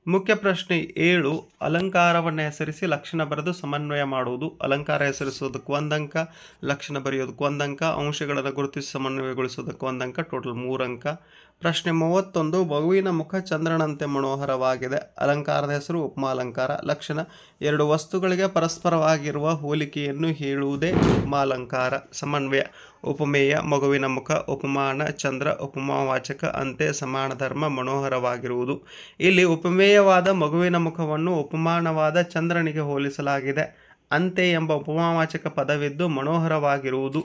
ಮುಖ್ಯ ಪ್ರಶ್ನೆ 7. ಅಲಂಕಾರವನ್ನು ಹೆಸರಿಸಿ ಲಕ್ಷಣ ಬರೆದು ಸಮನ್ವಯ ಮಾಡುವುದು. ಅಲಂಕಾರ ಹೆಸರಿಸೋದಕ್ಕೆ 1 ಅಂಕ, ಲಕ್ಷಣ ಬರೆಯೋದಕ್ಕೆ 1 ಅಂಕ, ಅಂಶಗಳನ್ನು ಗುರುತಿಸಿ ಸಮನ್ವಯಗೊಳಿಸೋದಕ್ಕೆ 1 ಅಂಕ, ಟೋಟಲ್ 3 ಅಂಕ. ಪ್ರಶ್ನೆ 31. ಮಗುವಿನ ಮುಖ ಚಂದ್ರನಂತೆ ಮನೋಹರವಾಗಿದೆ. ಅಲಂಕಾರದ ಹೆಸರು ಉಪಮಾಲಂಕಾರ. ಲಕ್ಷಣ 2 ವಸ್ತುಗಳಿಗೆ ಪರಸ್ಪರವಾಗಿರುವ ಹೋಲಿಕೆಯನ್ನು ಹೇಳುವುದೇ ಉಪಮಾಲಂಕಾರ. ಸಮನ್ವಯ ಉಪಮೇಯ, ಮಗುವಿನ ಮುಖ, ಉಪಮಾನ, ಚಂದ್ರ, ಉಪಮಾವಾಚಕ, ಅಂತೆ, ಸಮಾನ ಧರ್ಮ, ಮನೋಹರವಾಗಿರುವುದು. ಇಲ್ಲಿ ಉಪಮೇಯವಾದ ಮಗುವಿನ ಮುಖವನ್ನು ಉಪಮಾನವಾದ ಚಂದ್ರನಿಗೆ ಹೋಲಿಸಲಾಗಿದೆ. ಅಂತೆ ಎಂಬ ಉಪಮಾವಾಚಕ ಪದವಿದ್ದು ಮನೋಹರವಾಗಿರುವುದು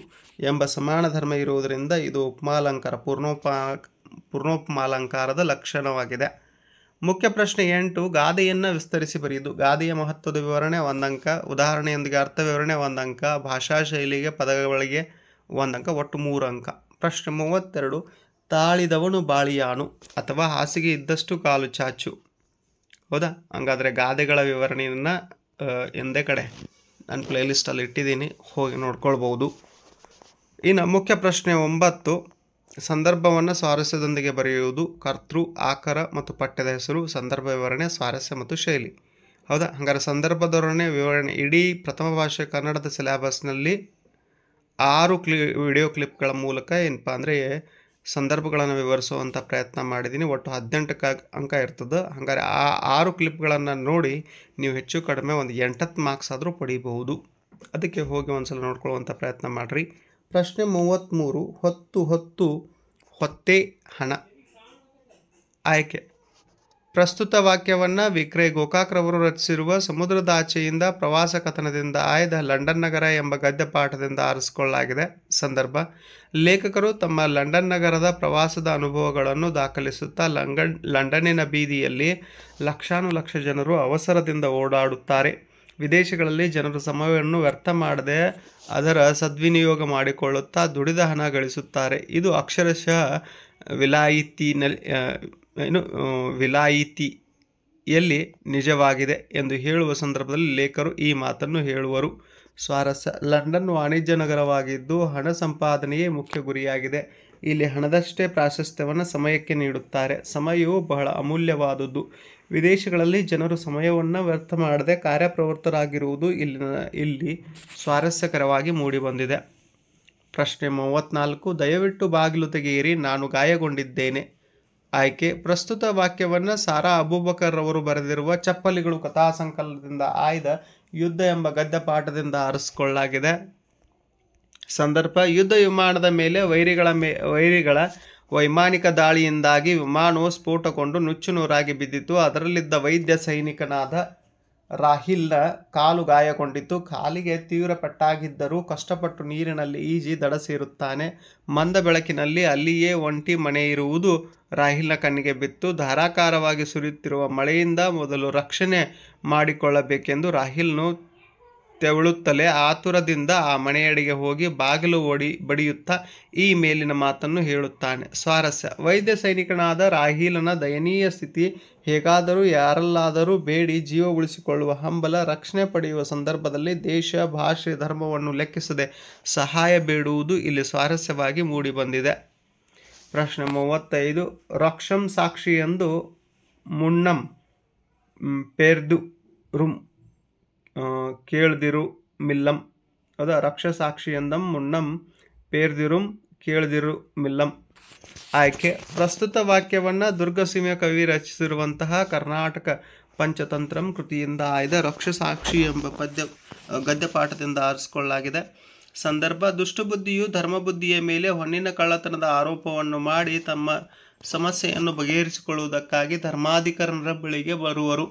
ಎಂಬ ಸಮಾನ ಧರ್ಮ ಇರುವುದರಿಂದ ಇದು ಉಪಮಾಲಂಕಾರ ಪೂರ್ಣೋಪಮಾಲಂಕಾರದ ಲಕ್ಷಣವಾಗಿದೆ. ಮುಖ್ಯ ಪ್ರಶ್ನೆ 8, ಗಾದೆಯನ್ನು ವಿಸ್ತರಿಸಿ ಬರೆಯುವುದು. ಗಾದೆಯ ಮಹತ್ವದ ವಿವರಣೆ 1 ಅಂಕ, ಉದಾಹರಣೆಯೊಂದಿಗೆ ಅರ್ಥ ವಿವರಣೆ 1 ಅಂಕ, ಭಾಷಾ ಶೈಲಿಗೆ ಪದಗಳಿಗೆ 1 ಅಂಕ, ಒಟ್ಟು 3 ಅಂಕ. ಪ್ರಶ್ನೆ 32, ತಾಳಿದವನು ಬಾಳಿಯಾನು ಅಥವಾ ಹಾಸಿಗೆ ಇದ್ದಷ್ಟು ಕಾಲು ಚಾಚು. ಹೌದಾ? ಹಂಗಾದರೆ ಗಾದೆಗಳ ವಿವರಣೆಯನ್ನು ಎಂದೇ ಕಡೆ ನಾನು ಪ್ಲೇಲಿಸ್ಟಲ್ಲಿ ಇಟ್ಟಿದ್ದೀನಿ, ಹೋಗಿ ನೋಡ್ಕೊಳ್ಬೋದು. ಇನ್ನು ಮುಖ್ಯ ಪ್ರಶ್ನೆ 9, ಸಂದರ್ಭವನ್ನು ಸ್ವಾರಸ್ಯದೊಂದಿಗೆ ಬರೆಯುವುದು. ಕರ್ತೃ, ಆಕರ ಮತ್ತು ಪಠ್ಯದ ಹೆಸರು, ಸಂದರ್ಭ ವಿವರಣೆ, ಸ್ವಾರಸ್ಯ ಮತ್ತು ಶೈಲಿ. ಹೌದಾ? ಹಾಗಾದ್ರೆ ಸಂದರ್ಭದ ವಿವರಣೆ ಇಡೀ ಪ್ರಥಮ ಭಾಷೆ ಕನ್ನಡದ ಸಿಲೆಬಸ್ನಲ್ಲಿ 6 ವಿಡಿಯೋ ಕ್ಲಿಪ್ಗಳ ಮೂಲಕ ಏನಪ್ಪ ಅಂದರೆ ಸಂದರ್ಭಗಳನ್ನು ವಿವರಿಸುವಂಥ ಪ್ರಯತ್ನ ಮಾಡಿದ್ದೀನಿ. ಒಟ್ಟು 18 ಅಂಕ ಇರ್ತದೆ. ಹಾಗಾದ್ರೆ ಆ 6 ಕ್ಲಿಪ್ಗಳನ್ನು ನೋಡಿ ನೀವು ಹೆಚ್ಚು ಕಡಿಮೆ ಒಂದು 8 ಮಾರ್ಕ್ಸ್ ಆದರೂ ಪಡೀಬಹುದು. ಅದಕ್ಕೆ ಹೋಗಿ ಒಂದ್ಸಲ ನೋಡ್ಕೊಳ್ಳುವಂಥ ಪ್ರಯತ್ನ ಮಾಡಿರಿ. ಪ್ರಶ್ನೆ 33, ಹೊತ್ತು ಹೊತ್ತೆ ಹಣ. ಆಯ್ಕೆ: ಪ್ರಸ್ತುತ ವಾಕ್ಯವನ್ನು ವಿಕ್ರಯ್ ಗೋಕಾಕ್ರವರು ರಚಿಸಿರುವ ಸಮುದ್ರದಾಚೆಯಿಂದ ಪ್ರವಾಸ ಕಥನದಿಂದ ಆಯ್ದ ಲಂಡನ್ ನಗರ ಎಂಬ ಗದ್ಯ ಪಾಠದಿಂದ ಆರಿಸಿಕೊಳ್ಳಲಾಗಿದೆ. ಸಂದರ್ಭ: ಲೇಖಕರು ತಮ್ಮ ಲಂಡನ್ ನಗರದ ಪ್ರವಾಸದ ಅನುಭವಗಳನ್ನು ದಾಖಲಿಸುತ್ತಾ ಲಂಡನ್ನಿನ ಬೀದಿಯಲ್ಲಿ ಲಕ್ಷಾನುಲಕ್ಷ ಜನರು ಅವಸರದಿಂದ ಓಡಾಡುತ್ತಾರೆ. ವಿದೇಶಗಳಲ್ಲಿ ಜನರು ಸಮಯವನ್ನು ವ್ಯರ್ಥ ಮಾಡದೆ ಅದರ ಸದ್ವಿನಿಯೋಗ ಮಾಡಿಕೊಳ್ಳುತ್ತಾ ದುಡಿದ ಹಣ ಗಳಿಸುತ್ತಾರೆ. ಇದು ಅಕ್ಷರಶಃ ವಿಲಾಯಿತಿಯಲ್ಲಿ ನಿಜವಾಗಿದೆ ಎಂದು ಹೇಳುವ ಸಂದರ್ಭದಲ್ಲಿ ಲೇಖಕರು ಈ ಮಾತನ್ನು ಹೇಳುವರು. ಸ್ವಾರಸ್ಯ: ಲಂಡನ್ ವಾಣಿಜ್ಯ ನಗರವಾಗಿದ್ದು ಹಣ ಸಂಪಾದನೆಯೇ ಮುಖ್ಯ ಗುರಿಯಾಗಿದೆ. ಇಲ್ಲಿ ಹಣದಷ್ಟೇ ಪ್ರಾಶಸ್ತ್ಯವನ್ನು ಸಮಯಕ್ಕೆ ನೀಡುತ್ತಾರೆ. ಸಮಯವು ಬಹಳ ಅಮೂಲ್ಯವಾದುದು. ವಿದೇಶಗಳಲ್ಲಿ ಜನರು ಸಮಯವನ್ನು ವ್ಯರ್ಥ ಮಾಡದೆ ಕಾರ್ಯಪ್ರವೃತ್ತರಾಗಿರುವುದು ಇಲ್ಲಿ ಸ್ವಾರಸ್ಯಕರವಾಗಿ ಮೂಡಿಬಂದಿದೆ. ಪ್ರಶ್ನೆ 34, ದಯವಿಟ್ಟು ಬಾಗಿಲು ತೆಗೆಯಿರಿ, ನಾನು ಗಾಯಗೊಂಡಿದ್ದೇನೆ. ಆಯ್ಕೆ: ಪ್ರಸ್ತುತ ವಾಕ್ಯವನ್ನು ಸಾರಾ ಅಬೂಬಕರ್ ಅವರು ಬರೆದಿರುವ ಚಪ್ಪಲಿಗಳು ಕಥಾಸಂಕಲನದಿಂದ ಆಯ್ದ ಯುದ್ಧ ಎಂಬ ಗದ್ಯ ಪಾಠದಿಂದ ಆರಿಸಿಕೊಳ್ಳಲಾಗಿದೆ. ಸಂದರ್ಭ: ಯುದ್ಧ ವಿಮಾನದ ಮೇಲೆ ವೈರಿಗಳ ವೈಮಾನಿಕ ದಾಳಿಯಿಂದಾಗಿ ವಿಮಾನವು ಸ್ಫೋಟಗೊಂಡು ನುಚ್ಚುನೂರಾಗಿ ಬಿದ್ದಿತು. ಅದರಲ್ಲಿದ್ದ ವೈದ್ಯ ಸೈನಿಕನಾದ ರಾಹಿಲ್ನ ಕಾಲು ಗಾಯಗೊಂಡಿತು. ಕಾಲಿಗೆ ತೀವ್ರ ಪೆಟ್ಟಾಗಿದ್ದರೂ ಕಷ್ಟಪಟ್ಟು ನೀರಿನಲ್ಲಿ ಈಜಿ ದಡ ಸೇರುತ್ತಾನೆ. ಮಂದ ಬೆಳಕಿನಲ್ಲಿ ಅಲ್ಲಿಯೇ ಒಂಟಿ ಮನೆ ಇರುವುದು ರಾಹಿಲ್ನ ಕಣ್ಣಿಗೆ ಬಿತ್ತು. ಧಾರಾಕಾರವಾಗಿ ಸುರಿಯುತ್ತಿರುವ ಮಳೆಯಿಂದ ಮೊದಲು ರಕ್ಷಣೆ ಮಾಡಿಕೊಳ್ಳಬೇಕೆಂದು ರಾಹಿಲ್ನು ತೆವಳುತ್ತಲೇ ಆತುರದಿಂದ ಆ ಮನೆಯಡೆಗೆ ಹೋಗಿ ಬಾಗಿಲು ಬಡಿಯುತ್ತಾ ಈ ಮೇಲಿನ ಮಾತನ್ನು ಹೇಳುತ್ತಾನೆ. ಸ್ವಾರಸ್ಯ: ವೈದ್ಯ ಸೈನಿಕನಾದ ರಾಹಿಲನ ದಯನೀಯ ಸ್ಥಿತಿ ಹೇಗಾದರೂ ಯಾರಲ್ಲಾದರೂ ಬೇಡಿ ಜೀವ ಉಳಿಸಿಕೊಳ್ಳುವ ಹಂಬಲ. ರಕ್ಷಣೆ ಪಡೆಯುವ ಸಂದರ್ಭದಲ್ಲಿ ದೇಶ, ಭಾಷೆ, ಧರ್ಮವನ್ನು ಲೆಕ್ಕಿಸದೆ ಸಹಾಯ ಬೇಡುವುದು ಇಲ್ಲಿ ಸ್ವಾರಸ್ಯವಾಗಿ ಮೂಡಿಬಂದಿದೆ. ಪ್ರಶ್ನೆ 35, ರಕ್ಷಂ ಸಾಕ್ಷಿ ಎಂದು ಮುನ್ನಂ ಪೇರ್ದು ರುಮ್ ಕೇಳ್ದಿರು ಮಿಲ್ಲಂ. ಹೌದಾ? ರಕ್ಷ ಸಾಕ್ಷಿ ಎಂದಂ ಮುನ್ನಂ ಪೇರ್ದಿರುಂ ಕೇಳ್ದಿರು ಮಿಲ್ಲಂ. ಆಯ್ಕೆ: ಪ್ರಸ್ತುತ ವಾಕ್ಯವನ್ನು ದುರ್ಗಸೀಮೆಯ ಕವಿ ರಚಿಸಿರುವಂತಹ ಕರ್ನಾಟಕ ಪಂಚತಂತ್ರಂ ಕೃತಿಯಿಂದ ಆಯ್ದ ರಕ್ಷ ಸಾಕ್ಷಿ ಎಂಬ ಗದ್ಯ ಪಾಠದಿಂದ ಆರಿಸಿಕೊಳ್ಳಲಾಗಿದೆ. ಸಂದರ್ಭ: ದುಷ್ಟಬುದ್ಧಿಯು ಧರ್ಮಬುದ್ಧಿಯ ಮೇಲೆ ಹೊನ್ನಿನ ಕಳ್ಳತನದ ಆರೋಪವನ್ನು ಮಾಡಿ ತಮ್ಮ ಸಮಸ್ಯೆಯನ್ನು ಬಗೆಹರಿಸಿಕೊಳ್ಳುವುದಕ್ಕಾಗಿ ಧರ್ಮಾಧಿಕಾರರ ಬಳಿಗೆ ಬರುವರು.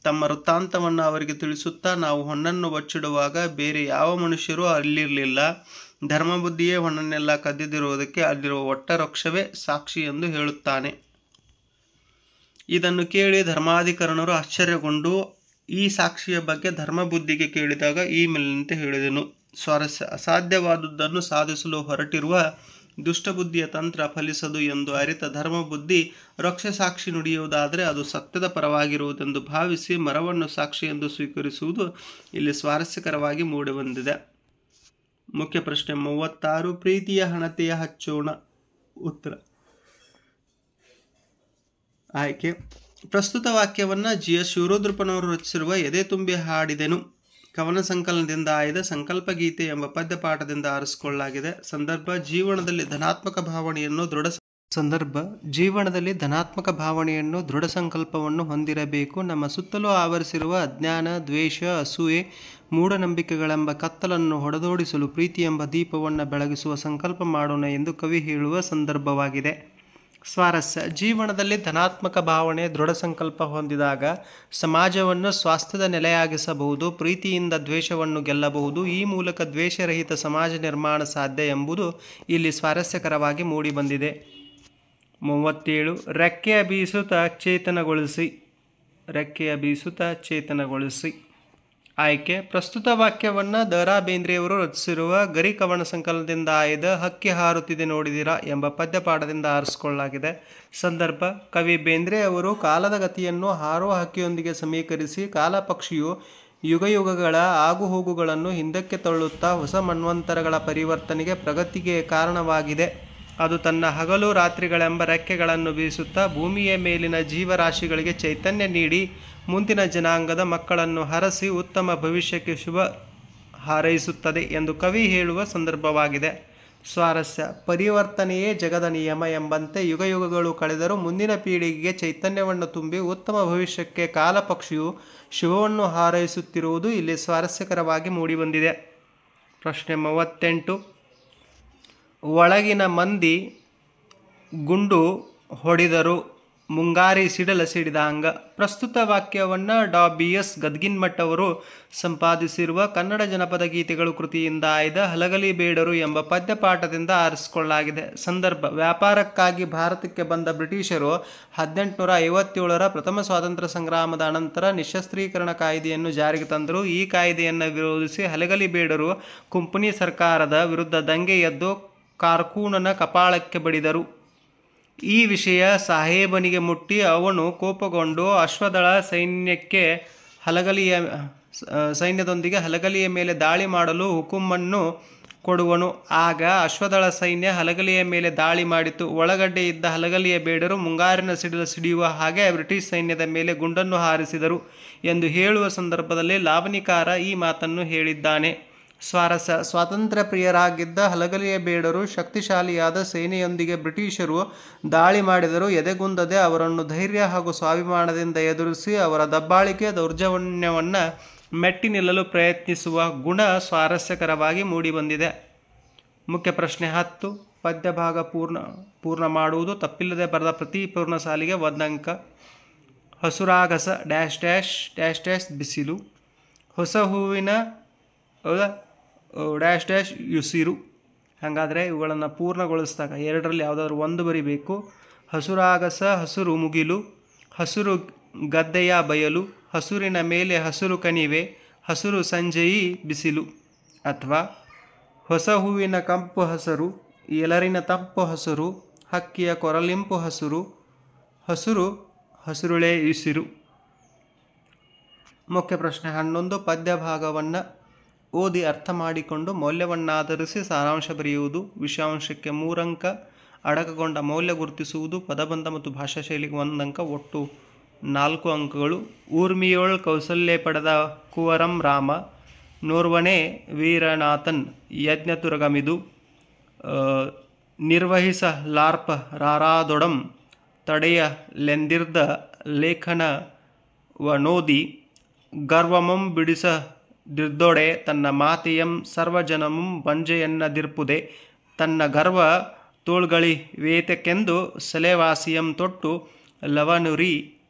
ತಮ್ಮ ವೃತ್ತಾಂತವನ್ನು ಅವರಿಗೆ ತಿಳಿಸುತ್ತಾ, ನಾವು ಹೊನ್ನನ್ನು ಬಚ್ಚಿಡುವಾಗ ಬೇರೆ ಯಾವ ಮನುಷ್ಯರೂ ಅಲ್ಲಿರಲಿಲ್ಲ. ಧರ್ಮಬುದ್ಧಿಯೇ ಹೊನ್ನನ್ನೆಲ್ಲ ಕದ್ದಿರುವುದಕ್ಕೆ ಅಲ್ಲಿರುವ ಒಟ್ಟ ವೃಕ್ಷವೇ ಸಾಕ್ಷಿ ಎಂದು ಹೇಳುತ್ತಾನೆ. ಇದನ್ನು ಕೇಳಿ ಧರ್ಮಾಧಿಕಾರರು ಆಶ್ಚರ್ಯಗೊಂಡು ಈ ಸಾಕ್ಷಿಯ ಬಗ್ಗೆ ಧರ್ಮಬುದ್ಧಿಗೆ ಕೇಳಿದಾಗ ಈ ಮೇಲಿನಂತೆ ಹೇಳಿದನು. ಸ್ವಾರಸ್ಯ: ಅಸಾಧ್ಯವಾದುದನ್ನು ಸಾಧಿಸಲು ಹೊರಟಿರುವ ದುಷ್ಟಬುದ್ಧಿಯ ತಂತ್ರ ಫಲಿಸದು ಎಂದು ಅರಿತ ಧರ್ಮಬುದ್ಧಿ ರಕ್ಷ ಸಾಕ್ಷಿ ನುಡಿಯುವುದಾದರೆ ಅದು ಸತ್ಯದ ಪರವಾಗಿರುವುದೆಂದು ಭಾವಿಸಿ ಮರವನ್ನು ಸಾಕ್ಷಿ ಎಂದು ಸ್ವೀಕರಿಸುವುದು ಇಲ್ಲಿ ಸ್ವಾರಸ್ಯಕರವಾಗಿ ಮೂಡಿಬಂದಿದೆ. ಮುಖ್ಯ ಪ್ರಶ್ನೆ 36, ಪ್ರೀತಿಯ ಹಣತೆಯ ಹಚ್ಚೋಣ. ಉತ್ತರ. ಆಯ್ಕೆ: ಪ್ರಸ್ತುತ ವಾಕ್ಯವನ್ನು GS ಶಿವರುದ್ರಪ್ಪನವರು ರಚಿಸಿರುವ ಎದೆ ತುಂಬಿ ಹಾಡಿದೆನು ಕವನ ಸಂಕಲನದಿಂದ ಆಯ್ದ ಸಂಕಲ್ಪ ಗೀತೆ ಎಂಬ ಪದ್ಯ ಪಾಠದಿಂದ ಆರಿಸಿಕೊಳ್ಳಲಾಗಿದೆ. ಸಂದರ್ಭ: ಜೀವನದಲ್ಲಿ ಧನಾತ್ಮಕ ಭಾವನೆಯನ್ನು ದೃಢ ಸಂಕಲ್ಪವನ್ನು ಹೊಂದಿರಬೇಕು. ನಮ್ಮ ಸುತ್ತಲೂ ಆವರಿಸಿರುವ ಅಜ್ಞಾನ, ದ್ವೇಷ, ಅಸೂಯೆ, ಮೂಢನಂಬಿಕೆಗಳೆಂಬ ಕತ್ತಲನ್ನು ಹೊಡೆದೋಡಿಸಲು ಪ್ರೀತಿ ಎಂಬ ದೀಪವನ್ನು ಬೆಳಗಿಸುವ ಸಂಕಲ್ಪ ಮಾಡೋಣ ಎಂದು ಕವಿ ಹೇಳುವ ಸಂದರ್ಭವಾಗಿದೆ. ಸ್ವಾರಸ್ಯ: ಜೀವನದಲ್ಲಿ ಧನಾತ್ಮಕ ಭಾವನೆ, ದೃಢ ಸಂಕಲ್ಪ ಹೊಂದಿದಾಗ ಸಮಾಜವನ್ನು ಸ್ವಾಸ್ಥ್ಯದ ನೆಲೆಯಾಗಿಸಬಹುದು. ಪ್ರೀತಿಯಿಂದ ದ್ವೇಷವನ್ನು ಗೆಲ್ಲಬಹುದು. ಈ ಮೂಲಕ ದ್ವೇಷರಹಿತ ಸಮಾಜ ನಿರ್ಮಾಣ ಸಾಧ್ಯ ಎಂಬುದು ಇಲ್ಲಿ ಸ್ವಾರಸ್ಯಕರವಾಗಿ ಮೂಡಿಬಂದಿದೆ. 37 ರೆಕ್ಕೆಯ ಬೀಸುತ್ತ ಚೇತನಗೊಳಿಸಿ. ರೆಕ್ಕೆಯ ಬೀಸುತ್ತ ಚೇತನಗೊಳಿಸಿ. ಆಯ್ಕೆ ಪ್ರಸ್ತುತ ವಾಕ್ಯವನ್ನು ದ ರಾ ಬೇಂದ್ರೆಯವರು ರಚಿಸಿರುವ ಗರಿ ಕವನ ಸಂಕಲನದಿಂದ ಆಯ್ದ ಹಕ್ಕಿ ಹಾರುತ್ತಿದೆ ನೋಡಿದಿರಾ ಎಂಬ ಪದ್ಯಪಾಠದಿಂದ ಆರಿಸಿಕೊಳ್ಳಲಾಗಿದೆ. ಸಂದರ್ಭ ಕವಿ ಬೇಂದ್ರೆ ಅವರು ಕಾಲದ ಗತಿಯನ್ನು ಹಾರುವ ಹಕ್ಕಿಯೊಂದಿಗೆ ಸಮೀಕರಿಸಿ ಕಾಲಪಕ್ಷಿಯು ಯುಗಯುಗಗಳ ಆಗುಹೋಗುಗಳನ್ನು ಹಿಂದಕ್ಕೆ ತಳ್ಳುತ್ತಾ ಹೊಸ ಮನ್ವಂತರಗಳ ಪರಿವರ್ತನೆಗೆ ಪ್ರಗತಿಗೆ ಕಾರಣವಾಗಿದೆ. ಅದು ತನ್ನ ಹಗಲು ರಾತ್ರಿಗಳೆಂಬ ರೆಕ್ಕೆಗಳನ್ನು ಬೀಸುತ್ತಾ ಭೂಮಿಯ ಮೇಲಿನ ಜೀವರಾಶಿಗಳಿಗೆ ಚೈತನ್ಯ ನೀಡಿ ಮುಂದಿನ ಜನಾಂಗದ ಮಕ್ಕಳನ್ನು ಹರಸಿ ಉತ್ತಮ ಭವಿಷ್ಯಕ್ಕೆ ಶುಭ ಹಾರೈಸುತ್ತದೆ ಎಂದು ಕವಿ ಹೇಳುವ ಸಂದರ್ಭವಾಗಿದೆ. ಸ್ವಾರಸ್ಯ ಪರಿವರ್ತನೆಯೇ ಜಗದ ನಿಯಮ ಎಂಬಂತೆ ಯುಗಯುಗಗಳು ಕಳೆದರೂ ಮುಂದಿನ ಪೀಳಿಗೆಗೆ ಚೈತನ್ಯವನ್ನು ತುಂಬಿ ಉತ್ತಮ ಭವಿಷ್ಯಕ್ಕೆ ಕಾಲಪಕ್ಷಿಯು ಶುಭವನ್ನು ಹಾರೈಸುತ್ತಿರುವುದು ಇಲ್ಲಿ ಸ್ವಾರಸ್ಯಕರವಾಗಿ ಮೂಡಿಬಂದಿದೆ. ಪ್ರಶ್ನೆ 38 ಒಳಗಿನ ಮಂದಿ ಗುಂಡು ಹೊಡೆದರು ಮುಂಗಾರಿ ಸಿಡಲ ಸಿಡಿದಾಂಗ. ಪ್ರಸ್ತುತ ವಾಕ್ಯವನ್ನು ಡಾ ಬಿ ಎಸ್ ಗದ್ಗಿನ್ಮಠ್ ಅವರು ಸಂಪಾದಿಸಿರುವ ಕನ್ನಡ ಜನಪದ ಗೀತೆಗಳು ಕೃತಿಯಿಂದ ಆಯ್ದ ಹಲಗಲಿ ಬೇಡರು ಎಂಬ ಪದ್ಯಪಾಠದಿಂದ ಆರಿಸಿಕೊಳ್ಳಲಾಗಿದೆ. ಸಂದರ್ಭ ವ್ಯಾಪಾರಕ್ಕಾಗಿ ಭಾರತಕ್ಕೆ ಬಂದ ಬ್ರಿಟಿಷರು 1857ರ ಪ್ರಥಮ ಸ್ವಾತಂತ್ರ್ಯ ಸಂಗ್ರಾಮದ ಅನಂತರ ನಿಶಸ್ತ್ರೀಕರಣ ಕಾಯ್ದೆಯನ್ನು ಜಾರಿಗೆ ತಂದರು. ಈ ಕಾಯ್ದೆಯನ್ನು ವಿರೋಧಿಸಿ ಹಲಗಲಿ ಬೇಡರು ಕಂಪನಿ ಸರ್ಕಾರದ ವಿರುದ್ಧ ದಂಗೆ ಎದ್ದು ಕಾರ್ಕೂನನ ಕಪಾಳಕ್ಕೆ ಬಡಿದರು. ಈ ವಿಷಯ ಸಾಹೇಬನಿಗೆ ಮುಟ್ಟಿ ಅವನು ಕೋಪಗೊಂಡು ಅಶ್ವದಳ ಸೈನ್ಯದೊಂದಿಗೆ ಹಲಗಲಿಯ ಮೇಲೆ ದಾಳಿ ಮಾಡಲು ಹುಕುಮನ್ನು ಕೊಡುವನು. ಆಗ ಅಶ್ವದಳ ಸೈನ್ಯ ಹಲಗಲಿಯ ಮೇಲೆ ದಾಳಿ ಮಾಡಿತು. ಒಳಗಡೆ ಇದ್ದ ಹಲಗಲಿಯ ಬೇಡರು ಮುಂಗಾರಿನ ಸಿಡಿಲು ಸಿಡಿಯುವ ಹಾಗೆ ಬ್ರಿಟಿಷ್ ಸೈನ್ಯದ ಮೇಲೆ ಗುಂಡನ್ನು ಹಾರಿಸಿದರು ಎಂದು ಹೇಳುವ ಸಂದರ್ಭದಲ್ಲಿ ಲಾವಣಿಕಾರ ಈ ಮಾತನ್ನು ಹೇಳಿದ್ದಾನೆ. ಸ್ವಾರಸ್ಯ ಸ್ವಾತಂತ್ರ್ಯ ಪ್ರಿಯರಾಗಿದ್ದ ಹಲಗಲಿಯ ಬೇಡರು ಶಕ್ತಿಶಾಲಿಯಾದ ಸೇನೆಯೊಂದಿಗೆ ಬ್ರಿಟಿಷರು ದಾಳಿ ಮಾಡಿದರೂ ಎದೆಗುಂದದೆ ಅವರನ್ನು ಧೈರ್ಯ ಹಾಗೂ ಸ್ವಾಭಿಮಾನದಿಂದ ಎದುರಿಸಿ ಅವರ ದಬ್ಬಾಳಿಕೆ ದೌರ್ಜನ್ಯವನ್ನು ಮೆಟ್ಟಿ ನಿಲ್ಲಲು ಪ್ರಯತ್ನಿಸುವ ಗುಣ ಸ್ವಾರಸ್ಯಕರವಾಗಿ ಮೂಡಿಬಂದಿದೆ. ಮುಖ್ಯ ಪ್ರಶ್ನೆ 10 ಪದ್ಯಭಾಗ ಪೂರ್ಣ ಮಾಡುವುದು. ತಪ್ಪಿಲ್ಲದೆ ಬರೆದ ಪ್ರತಿ ಪೂರ್ಣ ಸಾಲಿಗೆ 1 ಅಂಕ. ಹಸುರಾಗಸ ಡ್ಯಾಶ್ ಡ್ಯಾಶ್ ಡ್ಯಾಶ್ ಡ್ಯಾಶ್ ಬಿಸಿಲು. ಹೊಸ ಹೂವಿನ ಡ್ಯಾಶ್ ಡ್ಯಾಶ್ ಯುಸಿರು. ಹಾಗಾದರೆ ಇವುಗಳನ್ನು ಪೂರ್ಣಗೊಳಿಸಿದಾಗ 2ರಲ್ಲಿ ಯಾವುದಾದ್ರೂ ಒಂದು ಬರಿಬೇಕು. ಹಸುರಾಗಸ ಹಸುರು ಮುಗಿಲು, ಹಸುರು ಗದ್ದೆಯ ಬಯಲು, ಹಸುರಿನ ಮೇಲೆ ಹಸುರು ಕಣಿವೆ, ಹಸುರು ಸಂಜೆಯಿ ಬಿಸಿಲು. ಅಥವಾ ಹೊಸ ಹೂವಿನ ಕಂಪು ಹಸರು, ಎಲರಿನ ತಂಪು ಹಸುರು, ಹಕ್ಕಿಯ ಕೊರಲಿಂಪು ಹಸುರು, ಹಸುರು ಹಸುರುಳೆ ಉಸಿರು. ಮುಖ್ಯ ಪ್ರಶ್ನೆ 11 ಪದ್ಯಭಾಗವನ್ನು ಓದಿ ಅರ್ಥ ಮಾಡಿಕೊಂಡು ಮೌಲ್ಯವನ್ನಾಧರಿಸಿ ಸಾರಾಂಶ ಬರೆಯುವುದು. ವಿಷಯಾಂಶಕ್ಕೆ 3 ಅಂಕ. ಅಡಕಗೊಂಡ ಮೌಲ್ಯ ಗುರುತಿಸುವುದು. ಪದಬಂಧ ಮತ್ತು ಭಾಷಾ ಶೈಲಿಗೆ 1 ಅಂಕ. ಒಟ್ಟು 4 ಅಂಕಗಳು. ಊರ್ಮಿಯೋಳ್ ಕೌಸಲ್ಯ ಪಡೆದ ಕುವರಂ ರಾಮ, ನೋರ್ವಣೆ ವೀರನಾಥನ್ ಯಜ್ಞತುರಗಮಿದು, ನಿರ್ವಹಿಸ ಲಾರ್ಪ ರಾರಾದೊಡಂ ತಡೆಯ ಲೆಂದಿರ್ದ ಲೇಖನವನೋದಿ, ಗರ್ವಮಂ ಬಿಡಿಸ ದಿರ್ದೊಡೆ ತನ್ನ ಮಾತೆಯಂ ಸರ್ವಜನಮಂ ವಂಜೆಯನ್ನದಿರ್ಪುದೆ, ತನ್ನ ಗರ್ವ ತೋಳ್ಗಳಿ ವೇತಕ್ಕೆಂದು ಸೆಲೆವಾಸಿಯಂ ತೊಟ್ಟು ಲವನುರಿ